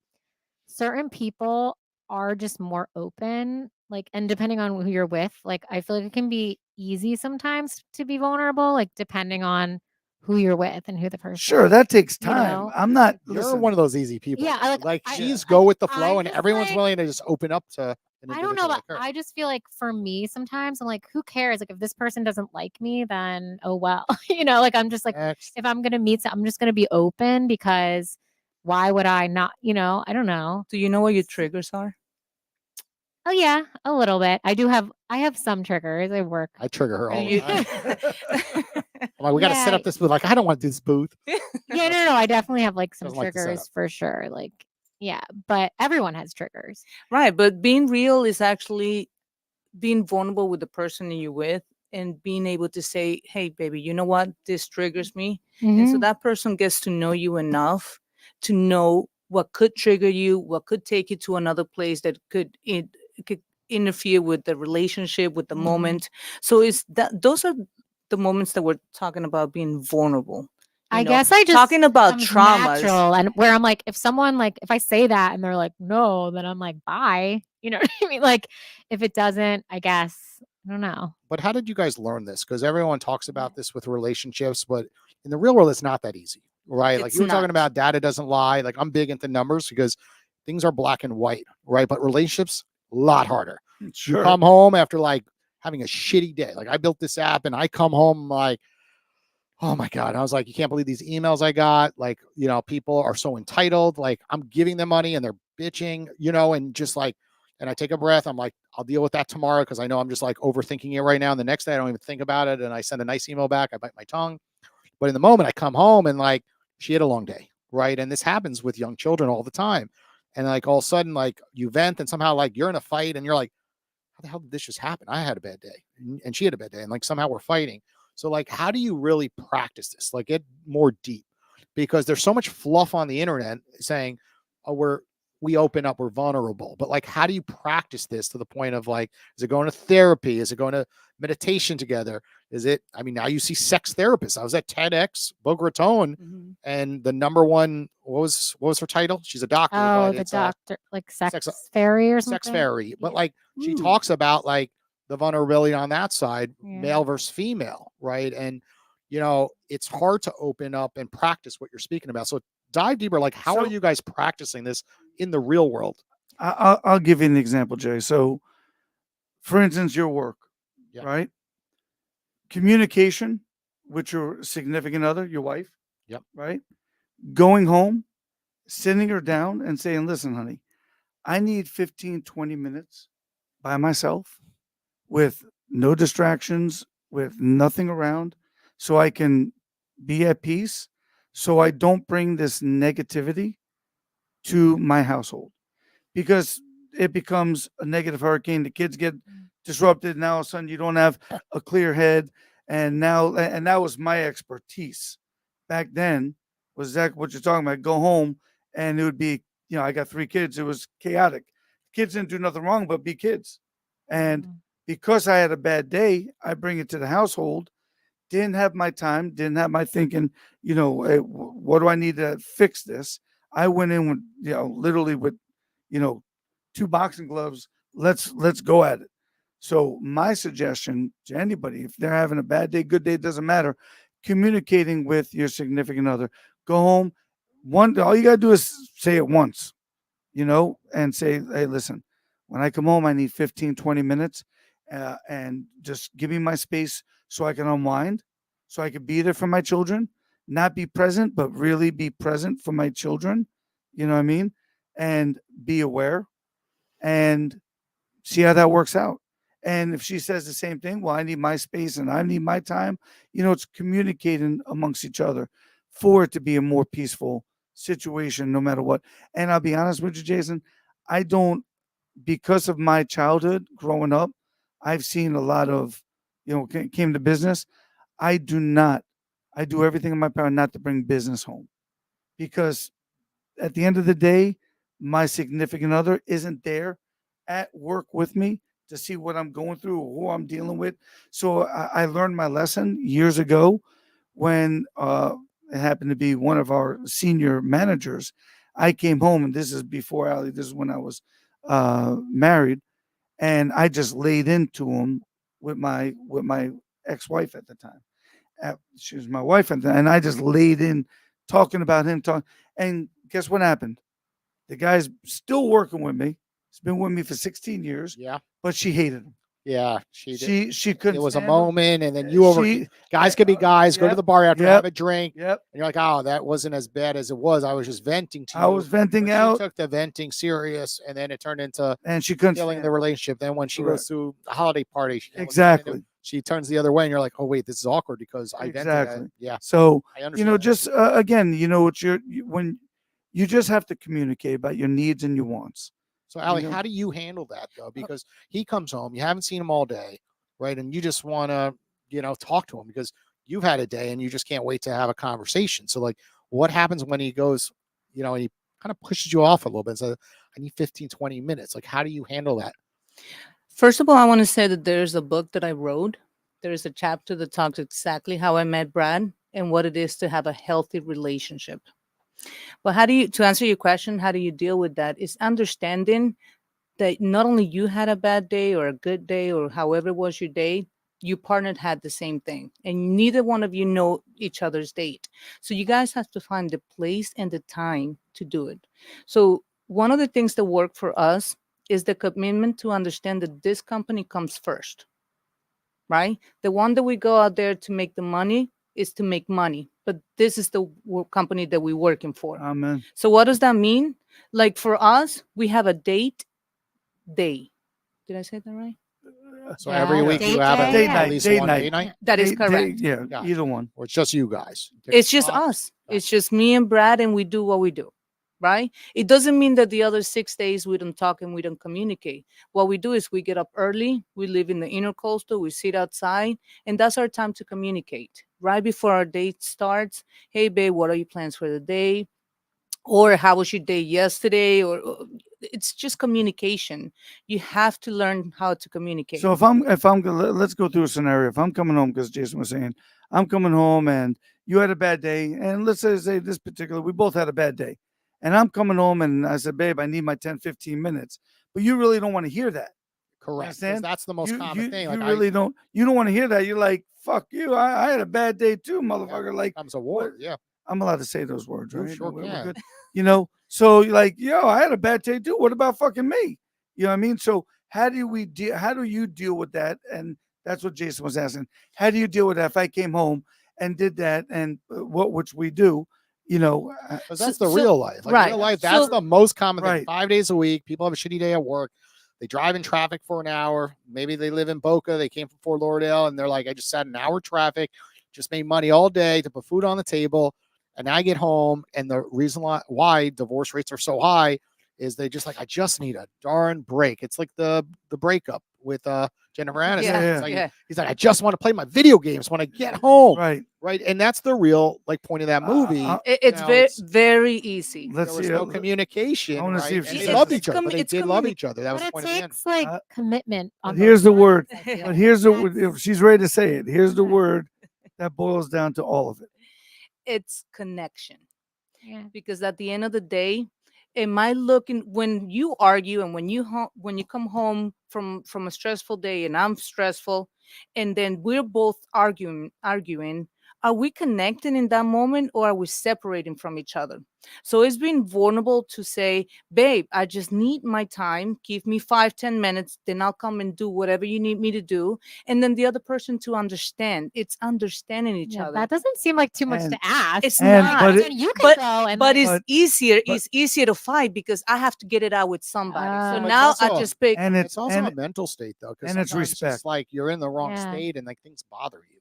certain people are just more open, like, and depending on who you're with, like, I feel like it can be easy sometimes to be vulnerable, like, depending on who you're with and who the person Sure, is. that takes you time. know? I'm not. You're Listen, one of those easy people. Yeah, like I- she's I- go with the I flow, and just, everyone's like- willing to just open up to an I don't know, individual but like her. I just feel like for me sometimes I'm like, who cares? Like, if this person doesn't like me, then oh well. Like, I'm just like, Next. if I'm gonna meet I'm just gonna be open, because why would I not, I don't know. Do you know what your triggers are? Oh yeah, a little bit. I have some triggers. I work. I trigger her all the You- time. I'm like, we got to set Yeah. up this booth. Like, I don't want to do this booth. Yeah, no, I definitely have like some Doesn't like the setup. triggers for sure. Like, yeah, but everyone has triggers. Right, but being real is actually being vulnerable with the person you're with and being able to say, hey baby, you know what, this triggers me. And so Mhm. that person gets to know you enough to know what could trigger you, what could take you to another place that could interfere with the relationship, with the Mhm. moment. So it's that those are the moments that we're talking about being vulnerable. I You know, guess I just talking about comes traumas. natural, and where I'm like, if someone like if I say that and they're like, no, then I'm like, bye. You know what I mean? Like, if it doesn't, I guess I don't know. But how did you guys learn this? Because everyone talks about this with relationships, but in the real world, it's not that easy, right? Like It's you were talking not. about data doesn't lie. Like I'm big into numbers because things are black and white, right? But relationships, a lot harder. You Sure. come home after like having a shitty day. Like I built this app and I come home like, oh my God. And I was like, you can't believe these emails I got. Like, you know, people are so entitled. Like I'm giving them money and they're bitching, you know, and just like, and I take a breath. I'm like, I'll deal with that tomorrow because I know I'm just like overthinking it right now. And the next day I don't even think about it. And I send a nice email back. I bite my tongue. But in the moment I come home and like she had a long day. Right. And this happens with young children all the time. And like all of a sudden, like you vent and somehow like you're in a fight and you're like, how the hell did this just happen? I had a bad day and she had a bad day and like somehow we're fighting. So like, how do you really practice this? Like get more deep because there's so much fluff on the internet saying, oh, we open up, we're vulnerable. But like, how do you practice this to the point of like, is it going to therapy? Is it going to meditation together? Is it, I mean, now you see sex therapists. I was at TEDx Boca Raton Mhm. and the number one, what was her title? She's a doctor. Oh, but the it's doctor, like sex sex- fairy or sex something. fairy. But Yeah. like, she Ooh. talks about like the vulnerability on that side, Yeah. male versus female, right? And you know, it's hard to open up and practice what you're speaking about. So dive deeper. Like, how are So- you guys practicing this in the real world? I'll give you an example, Jay. So, for instance, your work, Yeah. right? Communication with your significant other, your wife, Yep. right? Going home, sitting her down and saying, listen, honey, I need 15, 20 minutes by myself with no distractions, with nothing around, so I can be at peace, so I don't bring this negativity to my household because it becomes a negative hurricane. The kids get disrupted. Now all of a sudden you don't have a clear head. And that was my expertise back then. Was that what you're talking about? Go home and it would be, I got 3 kids. It was chaotic. Kids didn't do nothing wrong but be kids. And Mhm. because I had a bad day, I bring it to the household. Didn't have my time, didn't have my thinking, hey, what do I need to fix this? I went in with, literally with, 2 boxing gloves. Let's go at it. So my suggestion to anybody, if they're having a bad day, good day, doesn't matter, communicating with your significant other. Go home. All you gotta do is say it once, and say, hey, listen, when I come home, I need 15, 20 minutes and just give me my space so I can unwind, so I can be there for my children, not be present, but really be present for my children. You know what I mean? And be aware and see how that works out. And if she says the same thing, well, I need my space and I need my time, it's communicating amongst each other for it to be a more peaceful situation, no matter what. And I'll be honest with you, Jason, I don't, because of my childhood growing up, I've seen a lot of, came to business. I do everything in my power not to bring business home because at the end of the day, my significant other isn't there at work with me to see what I'm going through or who I'm dealing with. So I learned my lesson years ago when it happened to be one of our senior managers. I came home, and this is before Ali. This is when I was married, and I just laid into him with my ex-wife at the time. She was my wife, and I just laid in talking about him. And guess what happened? The guy's still working with me. He's been with me for 16 years, Yeah. but she hated him. Yeah, she did. She couldn't. It was a stand 'em. moment, and then you over. She, Guys could be guys. Go to yep, the bar after, yep, have a drink, yep. and you're like, "Oh, that wasn't as bad as it was. I was just venting to I you." was venting But out, she took the venting serious, and then it turned into and she couldn't killing stand the it. relationship. Then when she Correct. goes to a holiday party, she can't look at it, Exactly. she turns the other way, and you're like, "Oh wait, this is awkward because I vented." Exactly. Yeah, So I understand. that. just again, what when you just have to communicate about your needs and your wants. So, Ali, know- how do you handle that though? Because he comes home, you haven't seen him all day, right? And you just want to, talk to him because you've had a day and you just can't wait to have a conversation. So, like, what happens when he goes, and he kind of pushes you off a little bit and says, I need 15, 20 minutes. Like, how do you handle that? First of all, I want to say that there's a book that I wrote. There is a chapter that talks exactly how I met Brad and what it is to have a healthy relationship. But to answer your question, how do you deal with that? Is understanding that not only you had a bad day or a good day or however it was your day, your partner had the same thing. And neither one of you know each other's date. So you guys have to find the place and the time to do it. So one of the things that work for us is the commitment to understand that this company comes first, right? The one that we go out there to make the money is to make money, but this is the company that we're working for. Amen. So what does that mean? Like for us, we have a date day. Did I say that right? So Yeah. every week Date you have day, at yeah. least Date one night. date night, That is They- correct. yeah, Gotcha. either one. or it's just you guys. Pick a It's just spot. us. It's just me and Brad, and we do what we do, right? It doesn't mean that the other 6 days we don't talk and we don't communicate. What we do is we get up early, we live in the intercoastal, we sit outside, and that's our time to communicate. Right before our date starts, hey babe, what are your plans for the day? Or how was your day yesterday? Or it's just communication. You have to learn how to communicate. So let's go through a scenario. If I'm coming home, because Jason was saying, I'm coming home and you had a bad day, and let's say this particular, we both had a bad day, and I'm coming home and I said, babe, I need my 10, 15 minutes, but you really don't want to hear that. Correct. 'cause understand? that's the most common thing. Like You really don't. You don't want to hear that. You're like, fuck you. I had a bad day too, motherfucker. Like, comes a war. Yeah. I'm allowed to say those words, You right? sure We're can. good. So you're like, yo, I had a bad day too. What about fucking me? You know what I mean? So how do you deal with that? And that's what Jason was asking. How do you deal with that? If I came home and did that, and which we do, Because that's the So- real life. Like right. real life, that's So- the most common thing. Right. 5 days a week, people have a shitty day at work. They drive in traffic for an hour. Maybe they live in Boca. They came from Fort Lauderdale, and they're like, I just sat an hour traffic, just made money all day to put food on the table. And I get home, and the reason why divorce rates are so high is they just like, I just need a darn break. It's like the breakup with Jennifer Aniston. Yeah, It's like, yeah. He's like, I just want to play my video games when I get home. right. Right. And that's the real point of that movie. It's Now, very, it's- very easy. Let's there was see. no communication. I wanna right? see if And she they says loved it. each other. But they It's did commu- love each other. That was But the it point of the end. takes like Uh, commitment. On But here's the both word. sides, I feel. But here's the That's- if she's ready to say it. Here's the word that boils down to all of it. It's connection. Yeah. Because at the end of the day, am I looking when you argue and when you come home from a stressful day and I'm stressful, and then we're both arguing, are we connecting in that moment or are we separating from each other? So it's being vulnerable to say, babe, I just need my time. Give me 5-10 minutes, then I'll come and do whatever you need me to do. And then the other person to understand. It's understanding each Yeah, other. that doesn't seem like too much And- to ask. It's and- not. but Because it- then you can but- go and But like, it's But- easier. but- It's easier to fight because I have to get it out with somebody. So But it's now I also- just pick. And It's also and a mental state though, because and it's sometimes respect. just like you're in the wrong Yeah. state and like things bother you.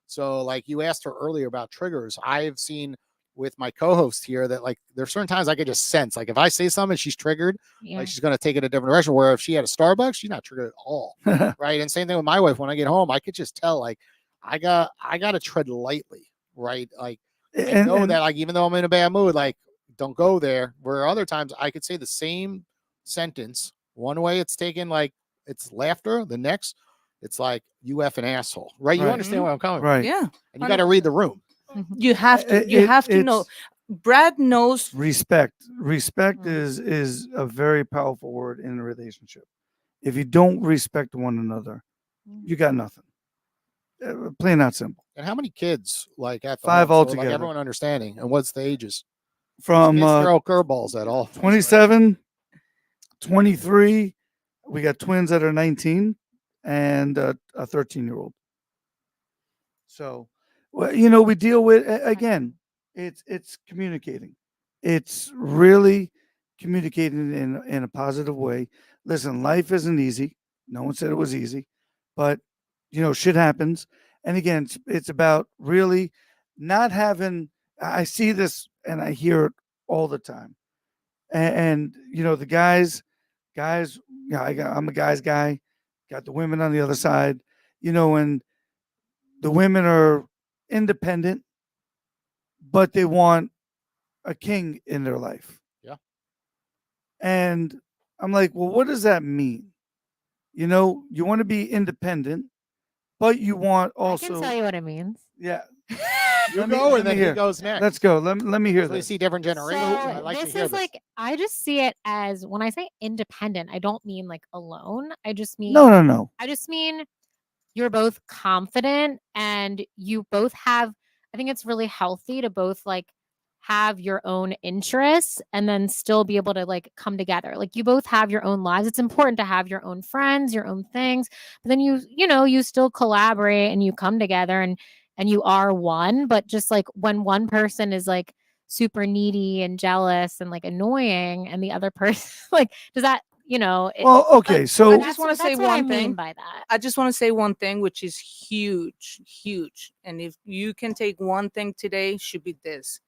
So like you asked her earlier about triggers. I've seen with my co-host here that like there's certain times I could just sense like if I say something she's triggered, yeah. like she's gonna take it a different direction. Where if she had a Starbucks, she's not triggered at all. Right. And same thing with my wife. When I get home, I could just tell like I gotta tread lightly, right? Like I know that like even though I'm in a bad mood, like don't go there. Where other times I could say the same sentence. One way it's taken like it's laughter, the next it's like you F an asshole. Right? You Right. understand where I'm coming from. right. Yeah, And you gotta read the room. you have to. It- You it- have to know. it's- Brad knows. Respect Mm. is a very powerful word in a relationship. If you don't respect one another, you got nothing. Plain out simple. And how many kids like at the 5 home? So, like altogether. everyone understanding. And what's the ages? From Kids throw curveballs at all. 27, 23, we got twins that are 19, and a 13-year-old. So, well, we deal with again. It's communicating. It's really communicating in a positive way. Listen, life isn't easy. No one said it was easy, but shit happens. And again, it's about really not having. I see this and I hear it all the time. And the guys, I'm a guy's guy. Got the women on the other side, and the women are independent, but they want a king in their life. Yeah. And I'm like, well, what does that mean? You want to be independent, but you want I can also, tell you what it means. yeah. You Let me- go, let and me then hear. he goes next. Let's go. Let me hear So we this. see different generations. I So like to this hear is this. like I just see it as when I say independent, I don't mean like alone. I just mean No. I just mean you're both confident and you both have I think it's really healthy to both like have your own interests and then still be able to like come together. Like you both have your own lives. It's important to have your own friends, your own things, but then you still collaborate and you come together and you are one, but just like when one person is like super needy and jealous and like annoying and the other person like does that Well, okay. So I just wanna say that's what I one mean thing. by that. I just want to say one thing, which is huge, huge. And if you can take one thing today, should be this: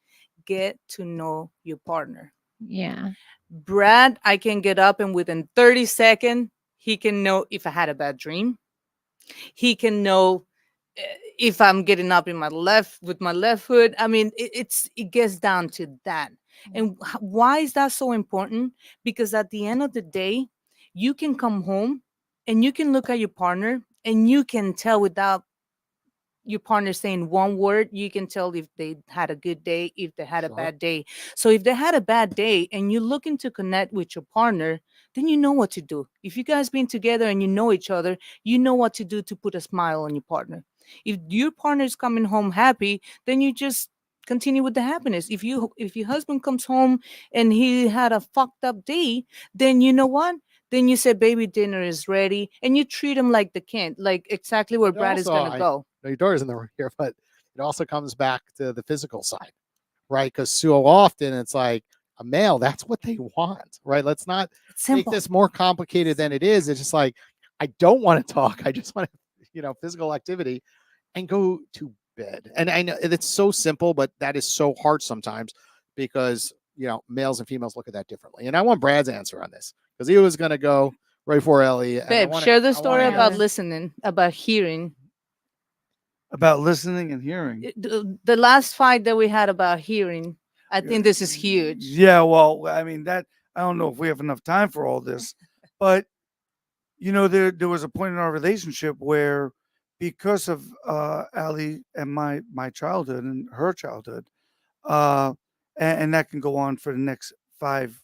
get to know your partner. Yeah. Brad, I can get up and within 30 seconds, he can know if I had a bad dream. He can know uh, if I'm getting up in my left with my left foot. I mean, it gets down to that. And why is that so important? Because at the end of the day, you can come home and you can look at your partner and you can tell without your partner saying one word, you can tell if they had a good day, if they had a Sure. bad day. So if they had a bad day and you're looking to connect with your partner, then you know what to do. If you guys been together and you know each other, you know what to do to put a smile on your partner. If your partner is coming home happy, then you just continue with the happiness. If your husband comes home and he had a fucked up day, then you know what? Then you say, baby, dinner is ready, and you treat him like the king, like exactly where But Brad is also, gonna go. your daughter's in the room here, but it also comes back to the physical side, right? Because so often it's like a male, that's what they want, right? Let's not It's make simple. this more complicated than it is. It's just like, I don't want to talk. I just want physical activity and go to bed. And I know it's so simple, but that is so hard sometimes because, males and females look at that differently. And I want Brad's answer on this because he was going to go right before Ellie. And Babe, share the I story wanna hear about this. listening, about hearing. about listening and hearing. The last fight that we had about hearing, I think this is huge. Yeah, well, I mean that I don't know if we have enough time for all this, but there was a point in our relationship where because of Ali and my childhood and her childhood, uh, and that can go on for the next five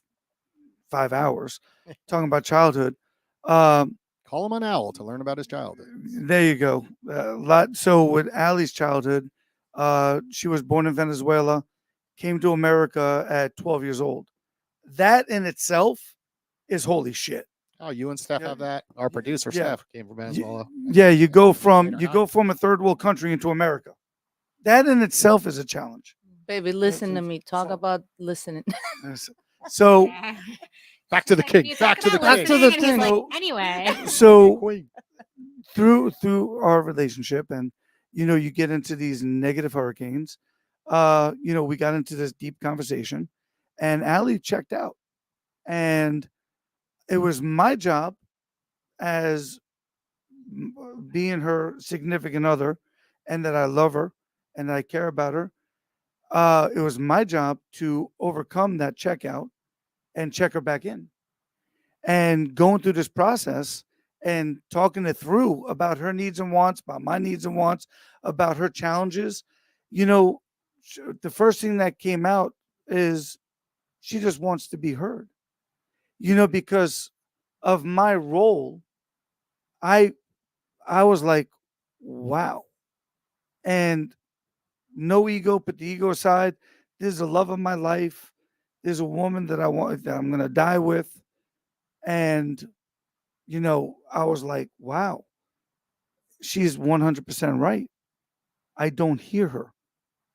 hours talking about childhood. Um, Call him on Owl to learn about his childhood. there you go. So with Ali's childhood, she was born in Venezuela, came to America at 12 years old. That in itself is holy shit. Oh, you and Steph Yeah. have that? Our producer, Yeah. Steph, came from Venezuela. Yeah, you go from Believe it or not. a third world country into America. That in itself is a challenge. Baby, listen to me. Talk So- about listening. Yes. So Back to the king. You Back talk to the about king. Back to the listening, and he's king. like, anyway. so Queen. through our relationship, and you get into these negative hurricanes. We got into this deep conversation, and Ali checked out, and it was my job as being her significant other, and that I love her and that I care about her. It was my job to overcome that checkout and check her back in. And going through this process and talking it through about her needs and wants, about my needs and wants, about her challenges, the first thing that came out is she just wants to be heard. Because of my role, I was like, wow. And no ego, put the ego aside. This is the love of my life. There's a woman that that I'm gonna die with. And I was like, wow. she's 100% right. I don't hear her.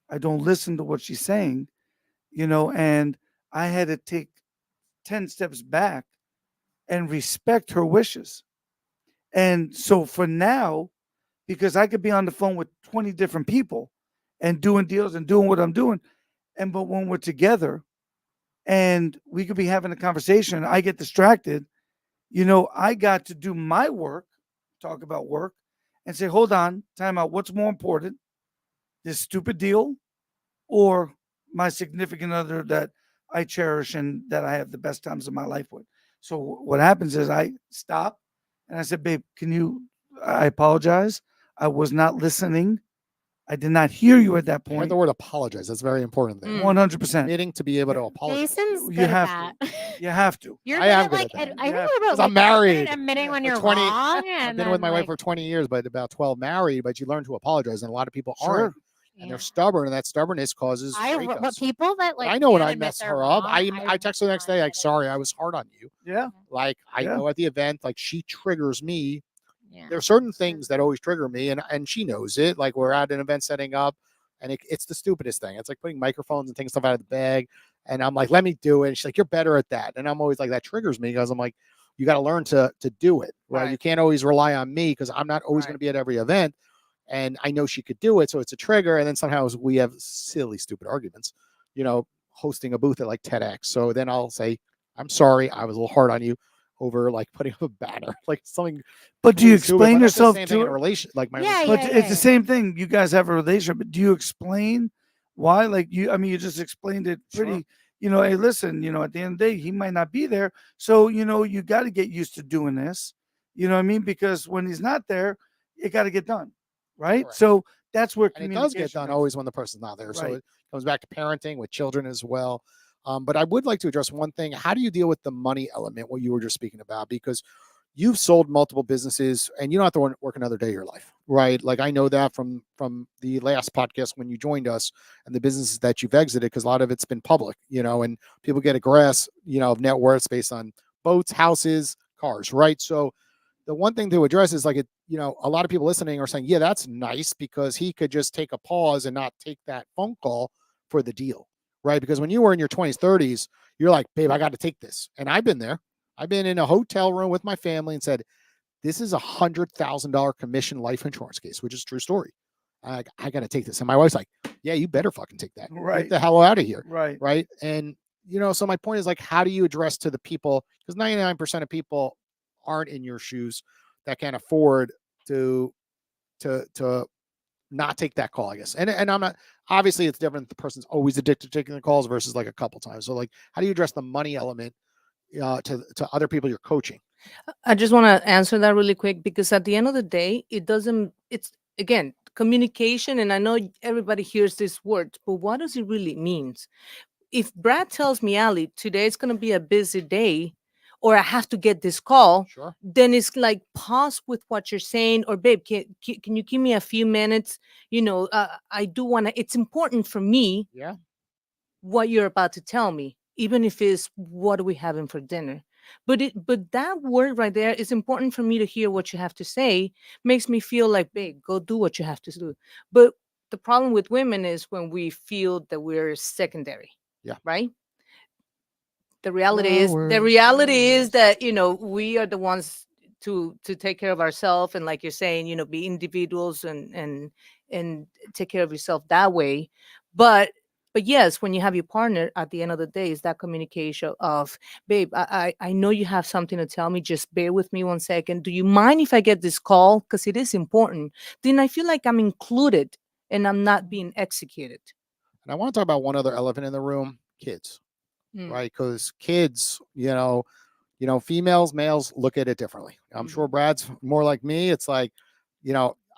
I don't listen to what she's saying, and I had to take 10 steps back and respect her wishes. And so for now, because I could be on the phone with 20 different people and doing deals and doing what I'm doing. But when we're together and we could be having a conversation, I get distracted, I got to do my work, talk about work, and say, hold on, time out. What's more important? This stupid deal or my significant other that I cherish and that I have the best times of my life with? So what happens is I stop and I said, babe, I apologize. I was not listening. I did not hear you at that I heard point. the word apologize. That's a very important thing. 100%. Admitting to be able to apologize. Jason's You good at have that. You have to. You're I good am at good like at that. I You don't have know to. about 'Cause I'm like, you're good married at admitting when for you're 20 wrong. I've And been with my like, wife for 20 years, but about 12 married, but you learn to apologize. And a lot of people Sure. aren't. And they're stubborn, and that stubbornness causes but breakups. people that But like I know when can't I admit mess they're her up, wrong, I text her the next day, like, sorry, I was hard on you. Yeah. Like, I Yeah. know at the event, like, she triggers me. Yeah. There are certain things that always trigger me, and she knows it. Like, we're at an event setting up, and it's the stupidest thing. It's like putting microphones and taking stuff out of the bag. And I'm like, let me do it. And she's like, you're better at that. And I'm always like, that triggers me because I'm like, you got to learn to do it. Right. Right. You can't always rely on me because I'm not always Right. going to be at every event. And I know she could do it. So it's a trigger. And then somehow we have silly, stupid arguments, hosting a booth at like TEDx. So then I'll say, I'm sorry, I was a little hard on you over like putting up a banner, like something. But do you stupid, explain but that's the yourself same thing to in a her? relation? Like my Yeah, But yeah, it's the yeah. same thing. You guys have a relationship, but do you explain why? Like you just explained it pretty, hey, listen, at the end of the day, he might not be there. So, you got to get used to doing this. You know what I mean? Because when he's not there, it got to get done. Right. Correct. So that's where And it does get communication done comes. always when the person's not there. So Right. it comes back to parenting with children as well. But I would like to address one thing. How do you deal with the money element, what you were just speaking about? Because you've sold multiple businesses and you don't have to work another day of your life, right? Like I know that from the last podcast when you joined us and the businesses that you've exited, because a lot of it's been public, and people get a grasp, of net worths based on boats, houses, cars, right? So the one thing to address is like a lot of people listening are saying, yeah, that's nice because he could just take a pause and not take that phone call for the deal, right? Because when you were in your 20s, 30s, you're like, babe, I got to take this. And I've been there. I've been in a hotel room with my family and said, this is $100,000 commission life insurance case, which is a true story. I got to take this. And my wife's like, yeah, you better fucking take that. Right. Get the hell out of here. Right. Right. And, so my point is like, how do you address to the people? Because 99% of people aren't in your shoes that can afford to not take that call, I guess. And I'm not, obviously it's different. The person's always addicted to taking the calls versus like a couple times. So like, how do you address the money element to other people you're coaching? I just want to answer that really quick because at the end of the day, it's again, communication. And I know everybody hears this word, but what does it really mean? If Brad tells me, Ali, today it's going to be a busy day, or I have to get this call, Sure. then it's like pause with what you're saying, or babe, can you give me a few minutes? I do want to, it's important for me. Yeah. What you're about to tell me, even if it's what are we having for dinner. But that word right there is important for me to hear what you have to say. Makes me feel like, babe, go do what you have to do. But the problem with women is when we feel that we're secondary. Yeah. Right. The reality is that we are the ones to take care of ourselves, and like you're saying, be individuals and take care of yourself that way. But yes, when you have your partner, at the end of the day, is that communication of, babe, I know you have something to tell me. Just bear with me 1 second. Do you mind if I get this call? Because it is important. Then I feel like I'm included and I'm not being executed. And I want to talk about one other elephant in the room, kids, right? Because kids, females, males look at it differently. I'm sure Brad's more like me. It's like,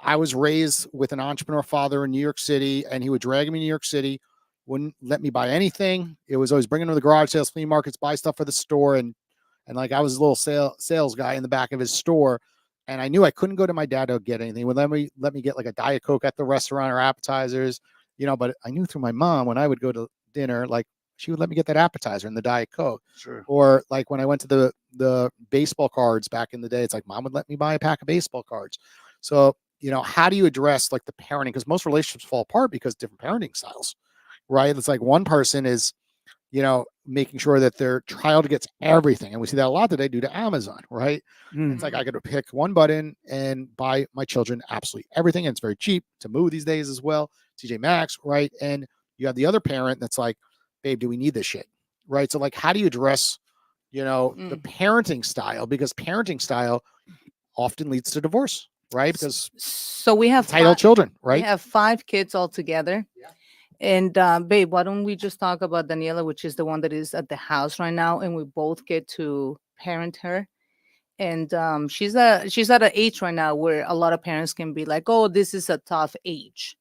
I was raised with an entrepreneur father in New York City, and he would drag me to New York City, wouldn't let me buy anything. It was always bringing him to the garage sales, flea markets, buy stuff for the store. And like, I was a little sales guy in the back of his store. And I knew I couldn't go to my dad to get anything. He would let me get like a Diet Coke at the restaurant or appetizers, but I knew through my mom when I would go to dinner, like she would let me get that appetizer and the Diet Coke. Sure. Or like when I went to the baseball cards back in the day, it's like mom would let me buy a pack of baseball cards. So, how do you address like the parenting? Because most relationships fall apart because different parenting styles, right? It's like one person is, making sure that their child gets everything. And we see that a lot today due to Amazon, right? Mm. It's like I got to pick one button and buy my children absolutely everything. And it's very cheap to move these days as well. TJ Maxx, right? And you have the other parent that's like, babe, do we need this shit? Right. So like, how do you address, the parenting style? Because parenting style often leads to divorce, right? Because So we have entitled children, we right? have 5 kids altogether. Yeah. And babe, why don't we just talk about Daniela, which is the one that is at the house right now, and we both get to parent her. And she's at an age right now where a lot of parents can be like, "Oh, this is a tough age."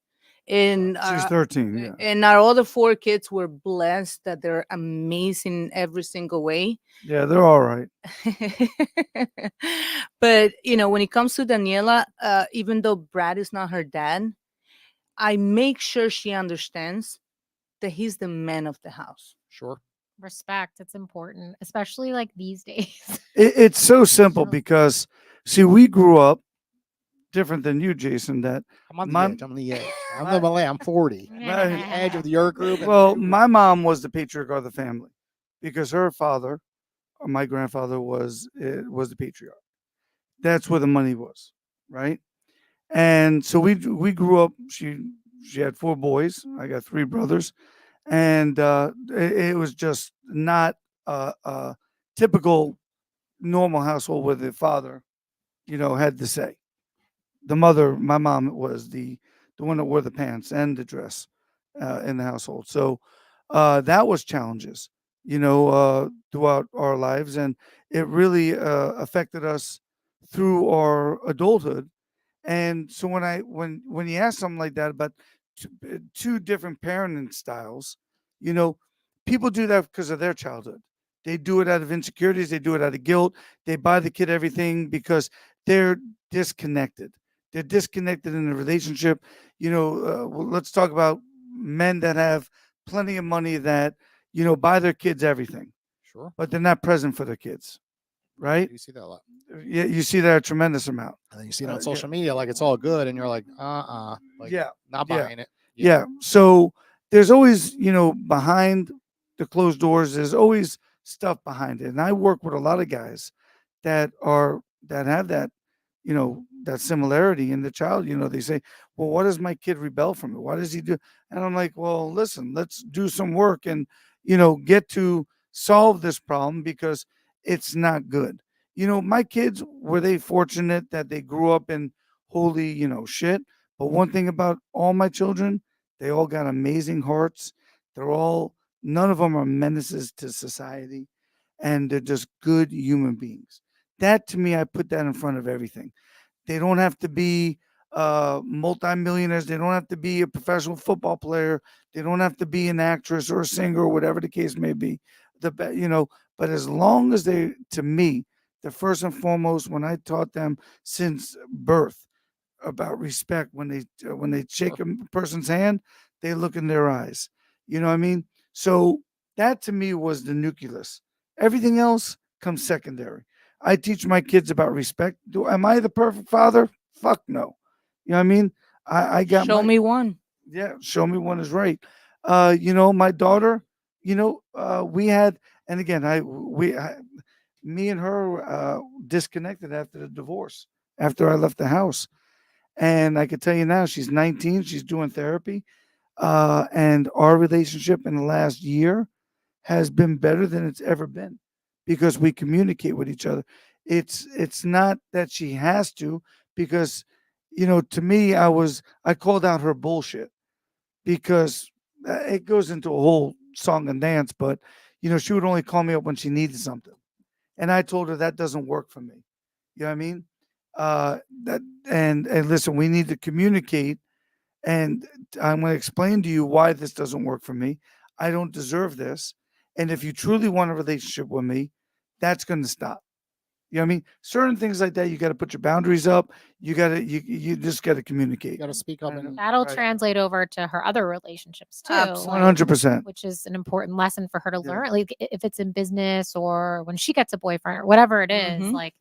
And She's 13. Yeah. and our other 4 kids were blessed that they're amazing in every single way. Yeah, they're all right. But when it comes to Daniela, even though Brad is not her dad, I make sure she understands that he's the man of the house. Sure. Respect. It's important, especially like these days. It's so simple Sure. because, see, we grew up different than you, Jason. That I'm on the My- edge. I'm on the edge. I'm the Malay. I'm 40. I'm on the edge of your group. and well, your group. my mom was the patriarch of the family because her father, or my grandfather, was the patriarch. That's where the money was, right? And so we grew up. She had 4 boys. I got 3 brothers, and it was just not a typical normal household where the father, had to say. The mother, my mom, was the one that wore the pants and the dress in the household. So that was challenges, throughout our lives, and it really affected us through our adulthood. And so when you ask something like that about 2 different parenting styles, people do that because of their childhood. They do it out of insecurities. They do it out of guilt. They buy the kid everything because they're disconnected. They're disconnected in a relationship. Well, let's talk about men that have plenty of money that, buy their kids everything, Sure. but they're not present for their kids, right? You see that a lot. Yeah, you see that a tremendous amount. And then you see it on Yeah. social media, like it's all good, and you're like, like Yeah. not yeah. buying it. Yeah. So there's always, behind the closed doors, there's always stuff behind it. And I work with a lot of guys that have that, that similarity in the child. They say, well, what does my kid rebel from? Why does he do? And I'm like, well, listen, let's do some work and, get to solve this problem because it's not good. My kids, were they fortunate that they grew up in holy, shit? But one thing about all my children, they all got amazing hearts. None of them are menaces to society, and they're just good human beings. That to me, I put that in front of everything. They don't have to be multimillionaires. They don't have to be a professional football player. They don't have to be an actress or a singer or whatever the case may be. But as long as to me, the first and foremost, when I taught them since birth about respect, when they shake a person's hand, they look in their eyes. You know what I mean? So that to me was the nucleus. Everything else comes secondary. I teach my kids about respect. Am I the perfect father? Fuck no. You know what I mean? I got Show me one. Yeah, show me one is right. My daughter, we had, and again, me and her disconnected after the divorce, after I left the house. And I can tell you now, she's 19, she's doing therapy. And our relationship in the last year has been better than it's ever been because we communicate with each other. It's not that she has to, because, to me, I called out her bullshit because it goes into a whole song and dance, but, she would only call me up when she needed something. And I told her that doesn't work for me. You know what I mean? And listen, we need to communicate, and I'm going to explain to you why this doesn't work for me. I don't deserve this. And if you truly want a relationship with me, that's going to stop. You know what I mean? Certain things like that, you got to put your boundaries up. You just got to communicate. You got to speak up. And That'll Right. translate over to her other relationships too. Absolutely. 100%. Which is an important lesson for her to Yeah. learn. Like if it's in business or when she gets a boyfriend or whatever it is, Mhm. like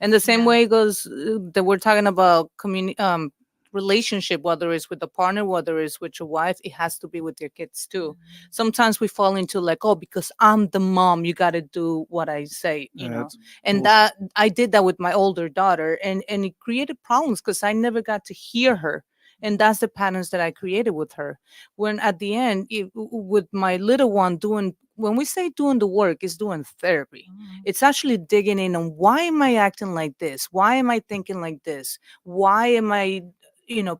And the same Yeah. way goes that we're talking about relationship, whether it's with the partner, whether it's with your wife, it has to be with your kids too. Sometimes we fall into like, oh, because I'm the mom, you got to do what I say, you know. That's And bullshit. that I did that with my older daughter, and it created problems because I never got to hear her. And that's the patterns that I created with her. When at the end, with my little one doing, when we say doing the work, is doing therapy. It's actually digging in on why am I acting like this? Why am I thinking like this? Why am I,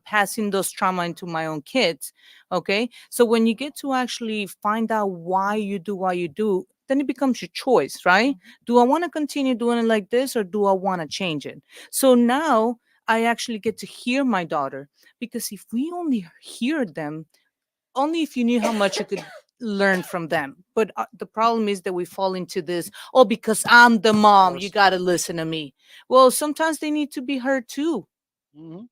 passing those trauma into my own kids? Okay. So when you get to actually find out why you do what you do, then it becomes your choice, right? Do I want to continue doing it like this, or do I want to change it? So now I actually get to hear my daughter, because if we only hear them, only if you knew how much you could learn from them. But the problem is that we fall into this, oh, because I'm the mom, you got to listen to me. Well, sometimes they need to be heard too. Mhm.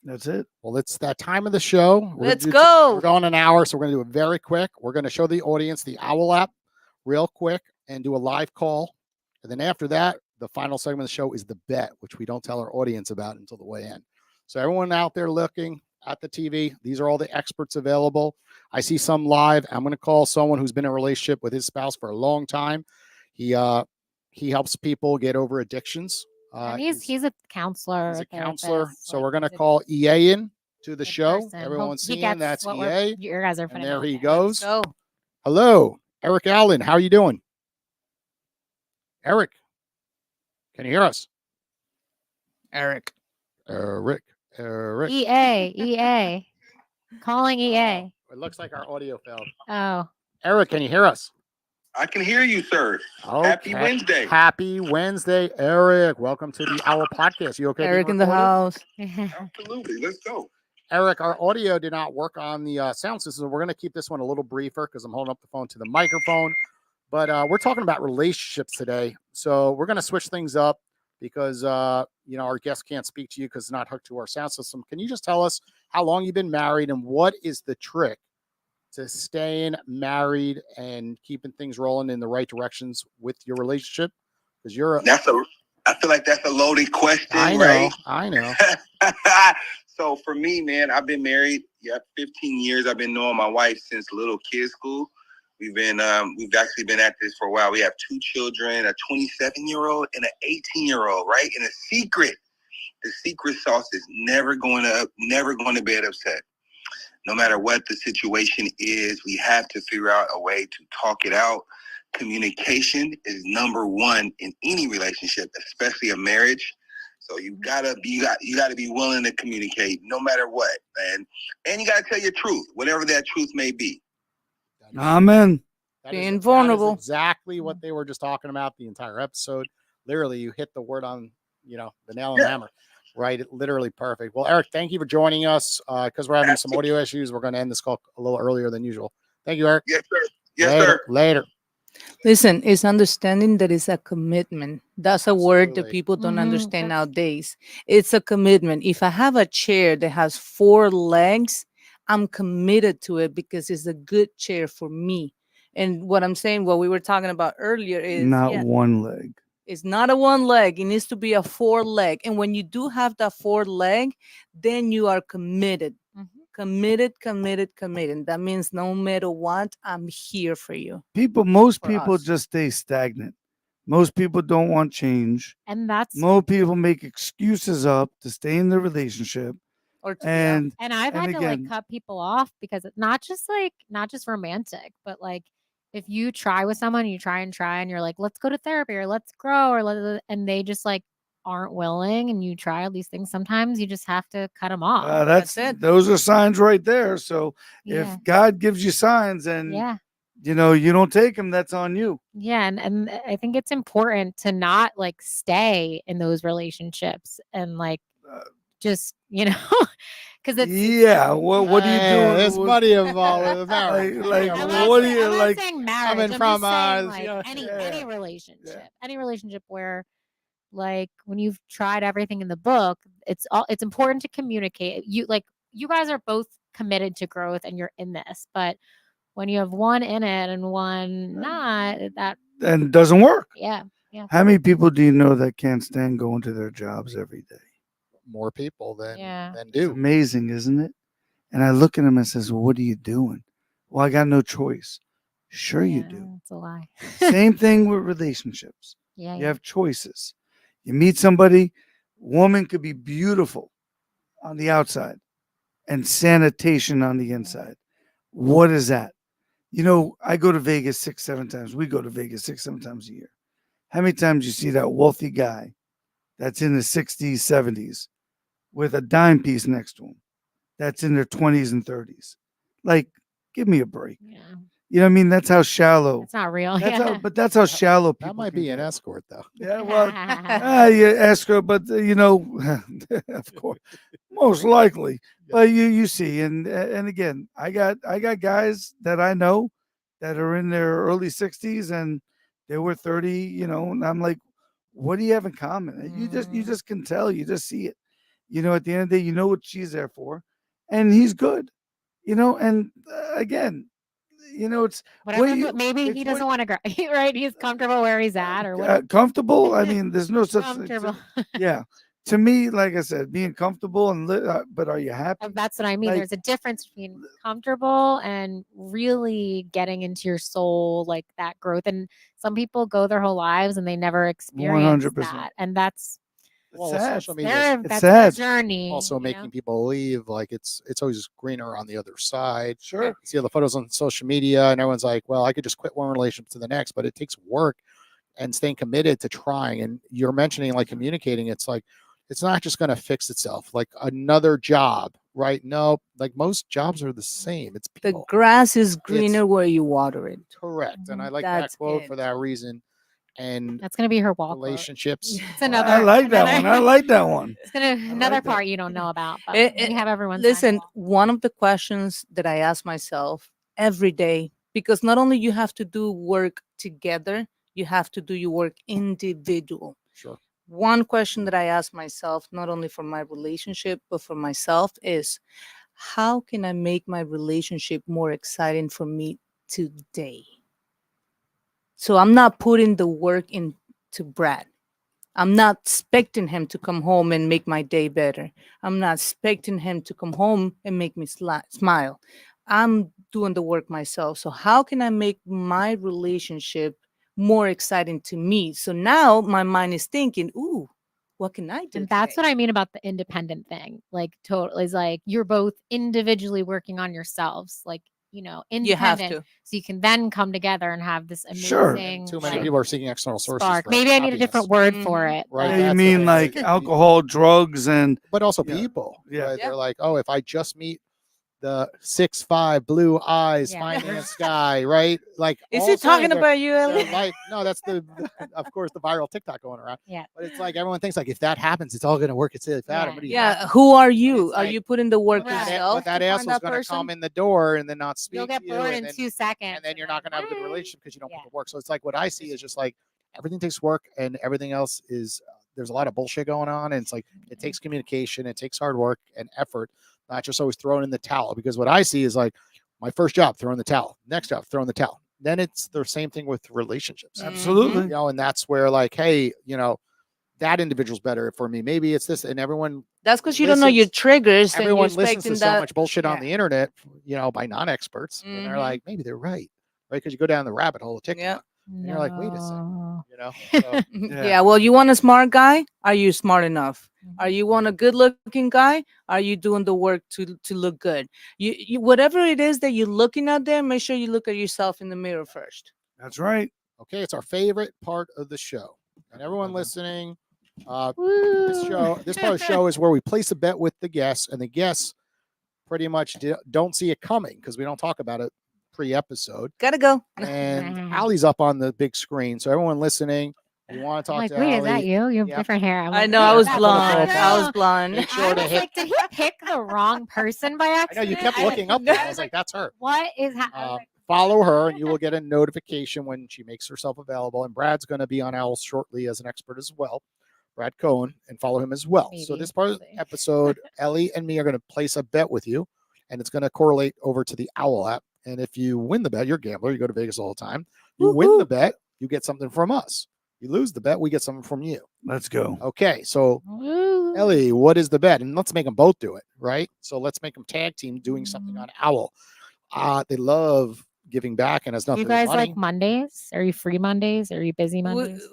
That's it. Well, it's that time of the show. Let's We're go. going an hour, so we're going to do it very quick. We're going to show the audience the OWL app real quick and do a live call. And then after that, the final segment of the show is the bet, which we don't tell our audience about until the way in. So everyone out there looking at the TV, these are all the experts available. I see some live. I'm going to call someone who's been in a relationship with his spouse for a long time. He helps people get over addictions. And he's a counselor. He's a therapist, counselor. So like, we're going to he's a call EA in to the good show. person. Everyone's He seeing gets that's what EA. you guys are And putting there out he there. goes. Go. Hello, Eric Allen. How are you doing? Eric, can you hear us? Eric. Eric. EA. Calling EA. It looks like our audio failed. Oh. Eric, can you hear us? I can hear you, sir. Okay. Happy Wednesday. Happy Wednesday, Eric. Welcome to the OWL Podcast. You okay? Eric being in the recorded? house. Absolutely. Let's go. Eric, our audio did not work on the sound system. So we're going to keep this one a little briefer because I'm holding up the phone to the microphone. But we're talking about relationships today. So we're going to switch things up because, our guest can't speak to you because it's not hooked to our sound system. Can you just tell us how long you've been married and what is the trick to staying married and keeping things rolling in the right directions with your relationship? Because I feel like that's a loaded question, I right? know. So for me, man, I've been married, 15 years. I've been knowing my wife since little kid school. We've actually been at this for a while. We have 2 children, a 27-year-old and an 18-year-old, right? And the secret sauce is never going to bed upset. No matter what the situation is, we have to figure out a way to talk it out. Communication is number one in any relationship, especially a marriage. So you gotta be willing to communicate no matter what, man. And you gotta tell your truth, whatever that truth may be. Amen. Being vulnerable. That is exactly what they were just talking about the entire episode. Literally, you hit the word on, the nail on the hammer. Right, literally perfect. Well, Eric, thank you for joining us. Because we're having some audio issues, we're going to end this call a little earlier than usual. Thank you, Eric. Yes, sir. Yes, sir. Later. Listen, it's understanding that it's a commitment. That's a word that Absolutely. people don't Mhm. understand nowadays. It's a commitment. If I have a chair that has 4 legs, I'm committed to it because it's a good chair for me. And what I'm saying, what we were talking about earlier is Not one leg. it's not a 1 leg. It needs to be a 4 leg. And when you do have that 4 leg, then you are committed. Committed. That means no matter what, I'm here for you. Most For people us. just stay stagnant. Most people don't want change. And that's Most people make excuses up to stay in the relationship. Or to be out. and I've and had to again- like cut people off because it's not just romantic, but like if you try with someone, you try and you're like, let's go to therapy or let's grow and they just like aren't willing and you try all these things, sometimes you just have to cut them off. That's it. Those are signs right there. So Yeah. if God gives you signs and Yeah. you don't take them, that's on you. Yeah. And I think it's important to not like stay in those relationships and like just, because it's Yeah. What are you doing? There's money involved with Like, marriage. what do you I'm not like? saying marriage. coming I'm from, just saying, you like know, any relationship where like when you've tried everything in the book, it's important to communicate. You guys are both committed to growth and you're in this, but when you have one in it and one not, that And it doesn't work. yeah. How many people do you know that can't stand going to their jobs every day? more people than It's do. amazing, isn't it? And I look at him and says, well, what are you doing? Well, I got no choice. Sure you do. It's a lie. Same thing with relationships. Yeah. You have choices. You meet somebody, woman could be beautiful on the outside and sanitation on the inside. What is that? You know, I go to Vegas 6-7 times. We go to Vegas 6-7 times a year. How many times you see that wealthy guy that's in the 60s, 70s with a dime piece next to him that's in their 20s and 30s? Like, give me a break. Yeah. You know what I mean? That's how shallow. It's not real. That's Yeah. how, but that's how shallow people. That might can be an get. escort, though. Yeah, well, yeah, escrow, but you know, of course, most likely. But you see, and again, I got guys that I know that are in their early 60s and they were 30, you know, and I'm like, what do you have in common? And you just can tell, you just see it. You know, at the end of the day, you know what she's there for, and he's good. You know, and again, you know, it's Whatever, you- but maybe it's he what- doesn't want to grow. Right? He's comfortable where he's at, or what? comfortable. I mean, there's no such thing. Comfortable. Yeah, to me, like I said, being comfortable and but are you happy? That's what I mean. Like- There's a difference between comfortable and really getting into your soul, like that growth. And some people go their whole lives and they never experience 100%. that, and that's Well, sad. social media that's sad. their journey. also you know? making people believe like it's always greener on the other side. Sure. You see all the photos on social media, and everyone's like, "Well, I could just quit one relationship to the next," but it takes work and staying committed to trying. And you're mentioning like communicating. It's like it's not just going to fix itself like another job, right? No, like most jobs are the same. It's The people. grass is greener where you water it. Correct. And I like That's that quote for it. that reason. And That's gonna be her wall quote. relationships. It's another. I like that another- one. I like that one. It's gonna another like that. part you don't know about. But It- we have everyone's. Listen, manual. one of the questions that I ask myself every day, because not only you have to do work together, you have to do your work individual. Sure. One question that I ask myself, not only for my relationship, but for myself is, how can I make my relationship more exciting for me today? So I'm not putting the work into Brad. I'm not expecting him to come home and make my day better. I'm not expecting him to come home and make me smile. I'm doing the work myself. So how can I make my relationship more exciting to me? So now my mind is thinking, ooh, what can I do? And that's what I mean about the independent thing. Like totally is like you're both individually working on yourselves. Like, you know, You have independent. to. So you can then come together and have this amazing Sure. Too many like, people are seeking external sources. spark. for Maybe I need a happiness. different word for Mhm. it. Right, Yeah, but- you that's the mean thing, like like, alcohol, drugs, and but also Yeah. people. Yeah. Right? Yeah. They're like, oh, if I just meet the 6'5" blue eyes Yeah. finance guy, right? Like, Is all he of a sudden talking they're- about you, they're Ellie? like, no, that's of course, the viral TikTok going around. Yeah. But it's like everyone thinks like if that happens, it's all going to work itself out. Yeah. and what do you Yeah, have? who are you? it's Are like- you putting the work But that, yourself? but that to find asshole's that going to person? come in the door and then not speak You'll get to you, bored in and then, 2 seconds. and then you're not going to have a good bye. relationship because you don't Yeah. put the work. So it's like what I see is just like everything takes work and everything else is there's a lot of bullshit going on. And it's like it takes communication, it takes hard work and effort, not just always throwing in the towel. Because what I see is like my first job, throwing the towel, next job, throwing the towel. Then it's the same thing with relationships. absolutely. You know, and that's where like, hey, you know, that individual's better for me. Maybe it's this, and everyone That's because you don't know your listens- triggers. and you're everyone listens expecting to so that. much bullshit on yeah. the internet, you know, by non-experts, and they're Mhm. like, maybe they're right, Because you go down the rabbit hole of TikTok, Yeah. and you're like, wait a second, No. you know. So, Yeah. Well, you want a smart guy? Are you smart enough? Mhm. Are you want a good-looking guy? Are you doing the work to look good? You whatever it is that you're looking at there, make sure you look at yourself in the mirror first. That's right. okay, it's our favorite part of the show, and everyone listening, this Woo. this part of the show is where we place a bet with the guests, and the guests pretty much don't see it coming because we don't talk about it pre-episode. Gotta go. And Allie's up on the big screen, so everyone listening, you want to I'm talk like, to wait, Allie, is that you? You have Yep. different hair. I'm I like, know. wait, I is was that blonde. you? I was blonde. Make sure I to was hit. like, did he pick the wrong person by I know accident? you kept I looking up there. I was like, that's her. what is happening? Follow her, and you will get a notification when she makes herself available. And Brad's going to be on OWL shortly as an expert as well, Brad Cohen, and follow him as well. So Maybe. this part of We'll see. the episode, Ellie and me are going to place a bet with you, and it's going to correlate over to the OWL app. And if you win the bet, you're a gambler. You go to Vegas all the time. You win the bet, you get something from us. You lose the bet, we get something from you. Let's go. Okay, so Woo. Ellie, what is the bet? And let's make them both do it, right? So let's make them tag team doing something on Owwll. They love giving back, and it's You nothing. guys money. like Mondays? Are you free Mondays? Are you busy Mondays?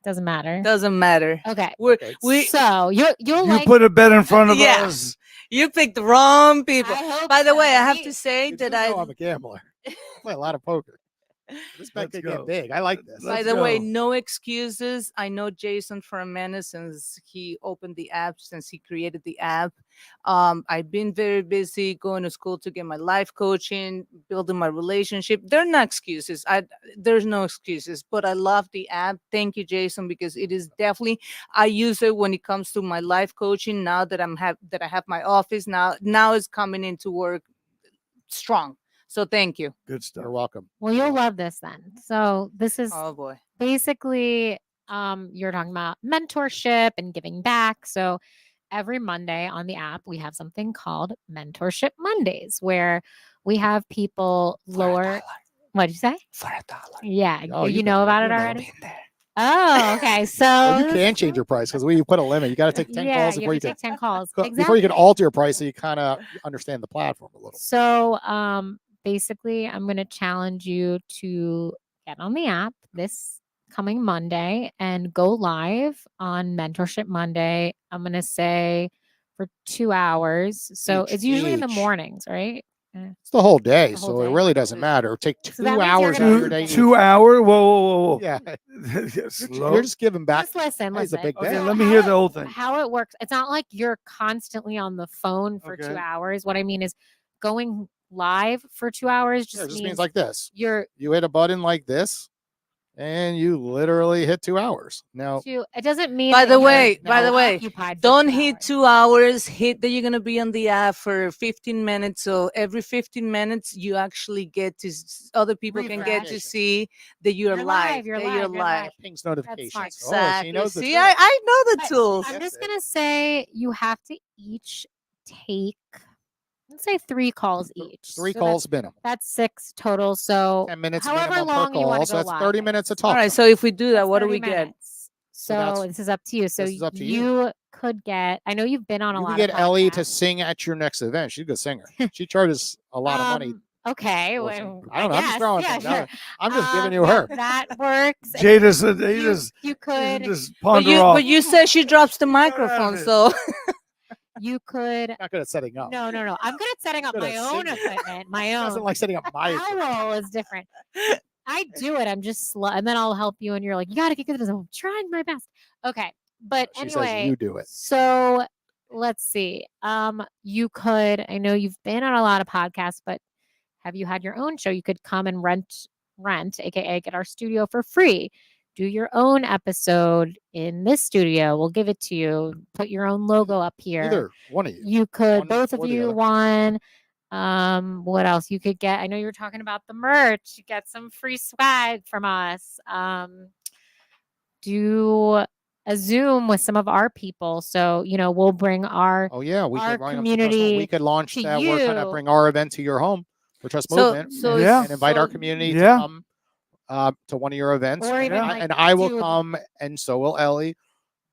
Doesn't matter. Doesn't matter. Okay. Okay. So you'll You like. put a bet in front of Yeah. us. You picked the wrong people. I hope By the way, I so. have Me- to say You that do I. know I'm a gambler. I play a lot of poker. This bet Let's could go. get big. I like this. By Let's the way, go. no excuses. I know Jason for a minute since he opened the app, since he created the app. I've been very busy going to school to get my life coaching, building my relationship. There are no excuses. There's no excuses, but I love the app. Thank you, Jason, because it is definitely, I use it when it comes to my life coaching. Now that I have my office now it's coming into work strong. So thank you. Good stuff. You're welcome. Well, you'll love this then. So this is Oh boy. basically you're talking about mentorship and giving back. So every Monday on the app we have something called Mentorship Mondays, where we have people lower. What did you say? For $1. Yeah, Oh, you you know know, about you it know. already. Oh, okay. So Well, you can change your price because we put a limit. You got to take 10 yeah, calls you before have you to can take 10 calls. before you Exactly. can alter your price, so you kind of understand the platform a little. So basically I'm going to challenge you to get on the app this coming Monday and go live on Mentorship Monday. I'm going to say for 2 hours. So it's usually in the Each. mornings, right? It's the whole day, The whole so it day. really doesn't matter. Take So that 2 means you're hours gonna out of be your day. busy. 2 hour? Whoa. Yeah, Slow. you're just giving back. Just listen, Hey, it's a listen. big Okay, bet. let me how hear it- the whole thing. How it works. It's not like you're constantly on the phone for 2 Okay. hours. What I mean is going live for 2 hours Yeah, just it just means means like this. you're You hit a button like this, and you literally hit 2 hours. Now, it doesn't mean By that the you're way, occupied for don't 2 hit hours. 2 hours. Hit that you're gonna be on the app for 15 minutes. So every 15 minutes, you actually get to other people can get to Refresh. see that you're, You're live. live, you're that live, you're you're live. live. pings notifications. smart. Oh, Exactly. she knows the See, trick. I know the But tools. I'm Gets just it. gonna say you have to each take, let's say 3 calls each. 3 So calls minimum. That's 6 total. So 10 minutes however minimum per long you call. want to So go that's live. 30 I minutes of guess. talk. All right. So if we do that, That's what do 30 we get? minutes. So that's- this is up to you. So this is up to you. you could get. I know you've been on a You lot can get of Ellie to podcasts. sing at your next event. She's a good singer. She charges a lot of money. Okay, for well, singing. I don't know. I'm just guess. throwing Yeah, things out sure. there. I'm just giving you Yeah, her. That works. And Jada's you could just But ponder you, off. but you said she drops the out of microphone, it. so you could Not good at setting up. no. I'm good at setting up Good my at own singing. equipment. My She own. doesn't like setting up my equipment. Owl is different. I do it. I'm just slow, and then I'll help you. And you're like, you got to get good at this. I'm trying my best. Okay, but She anyway, says you do it. So let's see. You could. I know you've been on a lot of podcasts, but have you had your own show? You could come and rent, aka get our studio for free. Do your own episode in this studio. We'll give it to you. Put your own logo up here. Either one of you. You could, One both of or the you, other. one. What else you could get? I know you were talking about the merch. You get some free swag from us. Do a Zoom with some of our people. So, we'll bring our Oh yeah, we our could bring them to Trust Movement. community We could launch to that. We're kind of you. bring our event to your home for Trust So- Movement, so and, Yeah. and invite our so- community Yeah. to come to one of your events. or even Yeah. like and I will do- come, and so will Ellie,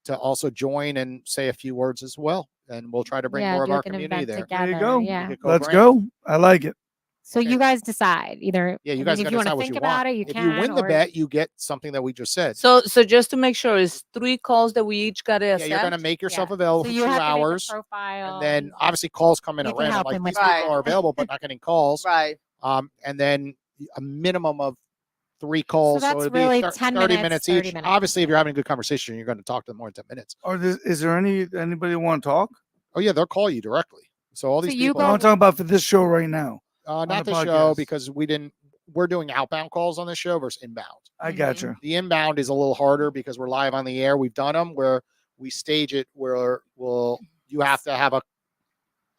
to also join and say a few words as well. And we'll try to bring more of do our like an community event there. together. There you go. Yeah. We could Let's co-brand. go. I like it. So Okay. you guys decide either. Yeah, you I guys mean, got if to you want decide to what think you about want. it, you if can. you win the or- bet, you get something that we just said. so just to make sure, it's 3 calls that we each got to Yeah, accept. you're going to make yourself Yeah. available So for you 2 have to make a hours. profile. And then obviously calls come in You at can random. help Like him with these people that. are available, but not getting calls. Right. And then a minimum of 3 calls. that's it'd really be 10 30 minutes, minutes 30 each. minutes. Obviously, if you're having a good conversation, you're going to talk to them more than 10 minutes. Or is there anybody want to talk? Oh yeah, they'll call you directly. So all So these you people, I go- want to talk about for this show right now. not the the show podcast. because we're doing outbound calls on this show versus inbound. I got you. The inbound is a little harder because we're live on the air. We've done them where we stage it where you have to have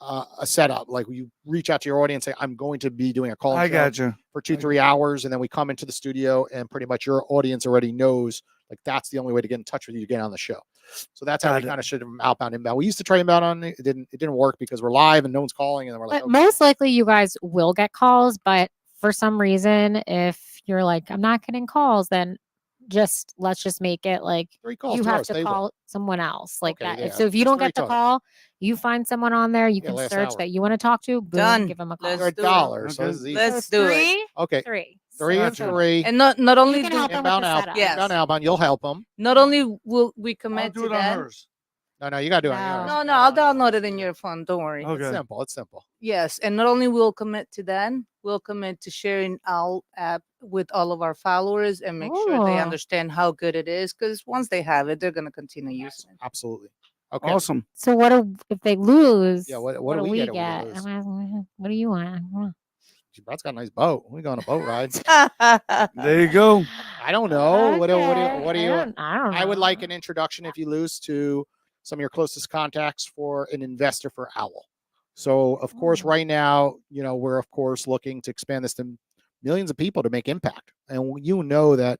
a setup. Like you reach out to your audience, say, I'm going to be doing a call I got you. for 2-3 hours, and then we come into the studio and pretty much your audience already knows like that's the only way to get in touch with you to get on the show. So that's how Got we it. kind of should have outbound inbound. We used to try inbound on it. It didn't work because we're live and no one's calling, and then we're like, But okay. most likely you guys will get calls, but for some reason, if you're like, I'm not getting calls, then let's just make it like 3 calls. you 2 have hours, to table. call someone else like Okay, that. yeah, So if you that's don't 3 get the total. call, you find someone on there. You Yeah, can last search hour. that you want to talk to. Boom, Done. give them a call. Let's You're do it. $1, so Okay. this is easy. Let's So do it. three, Okay, three. 3 and Gotcha. 3. And not only You can do help them with inbound the out, setup. Yes. inbound outbound. You'll help them. not only will we I'll commit do to it on that. hers. No, you gotta do it on No. yours. No, I'll download it in your phone. Don't worry. Okay. It's simple. It's simple. Yes, and not only we'll commit to that, we'll commit to sharing our app with all of our followers and make sure they Oh. understand how good it is. Because once they have it, they're gonna continue using it. Absolutely. Okay. Awesome. So if they lose? Yeah, what do we get if we get? lose? I'm asking, what do you want? Brad's got a nice boat. We go on a boat ride. There you go. I don't know. What do you? I don't know. I would like an introduction if you lose to some of your closest contacts for an investor for Owwll. So of course, Mm. right now, we're of course looking to expand this to millions of people to make impact. And you know that,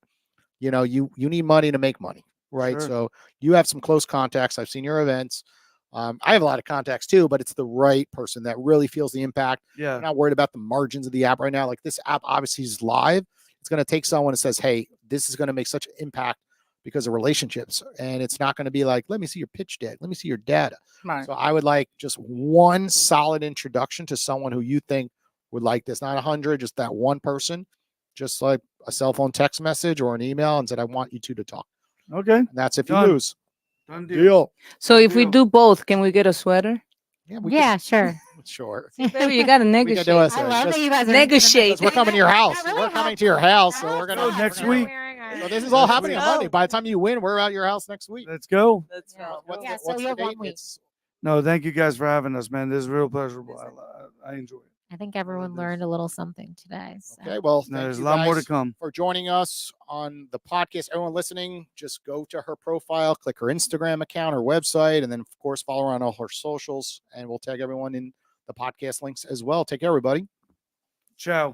you need money to make money, right? Sure. So you have some close contacts. I've seen your events. I have a lot of contacts too, but it's the right person that really feels the impact. Yeah. I'm not worried about the margins of the app right now. Like this app obviously is live. It's going to take someone that says, hey, this is going to make such an impact because of relationships. And it's not going to be like, let me see your pitch deck. Let me see your data. Right. So I would like just one solid introduction to someone who you think would like this, not 100, just that one person, just like a cell phone text message or an email and said, I want you two to talk. Okay. And that's if you Done. lose. Done deal. Deal. So if we Deal. do both, can we get a sweater? Yeah, Yeah, sure. Sure. Baby, you gotta We could negotiate. do it. I love that you guys are Negotiate. Because we're coming to your house. We're coming to your house. So we're So gonna next we're gonna- week. So this is all Next happening week. on Monday. By the time you win, we're at your house next week. Let's go. Let's Yeah. go. What's Yeah, the, so what's you the have 1 date? week. It's No, thank you guys for having us, man. This is real pleasurable. I enjoy it. I think everyone learned a little something today. So. okay. Well, No, thank there's a you lot more to guys come. for joining us on the podcast. Everyone listening, just go to her profile, click her Instagram account, her website, and then of course follow her on all her socials. And we'll tag everyone in the podcast links as well. Take care, everybody. Ciao.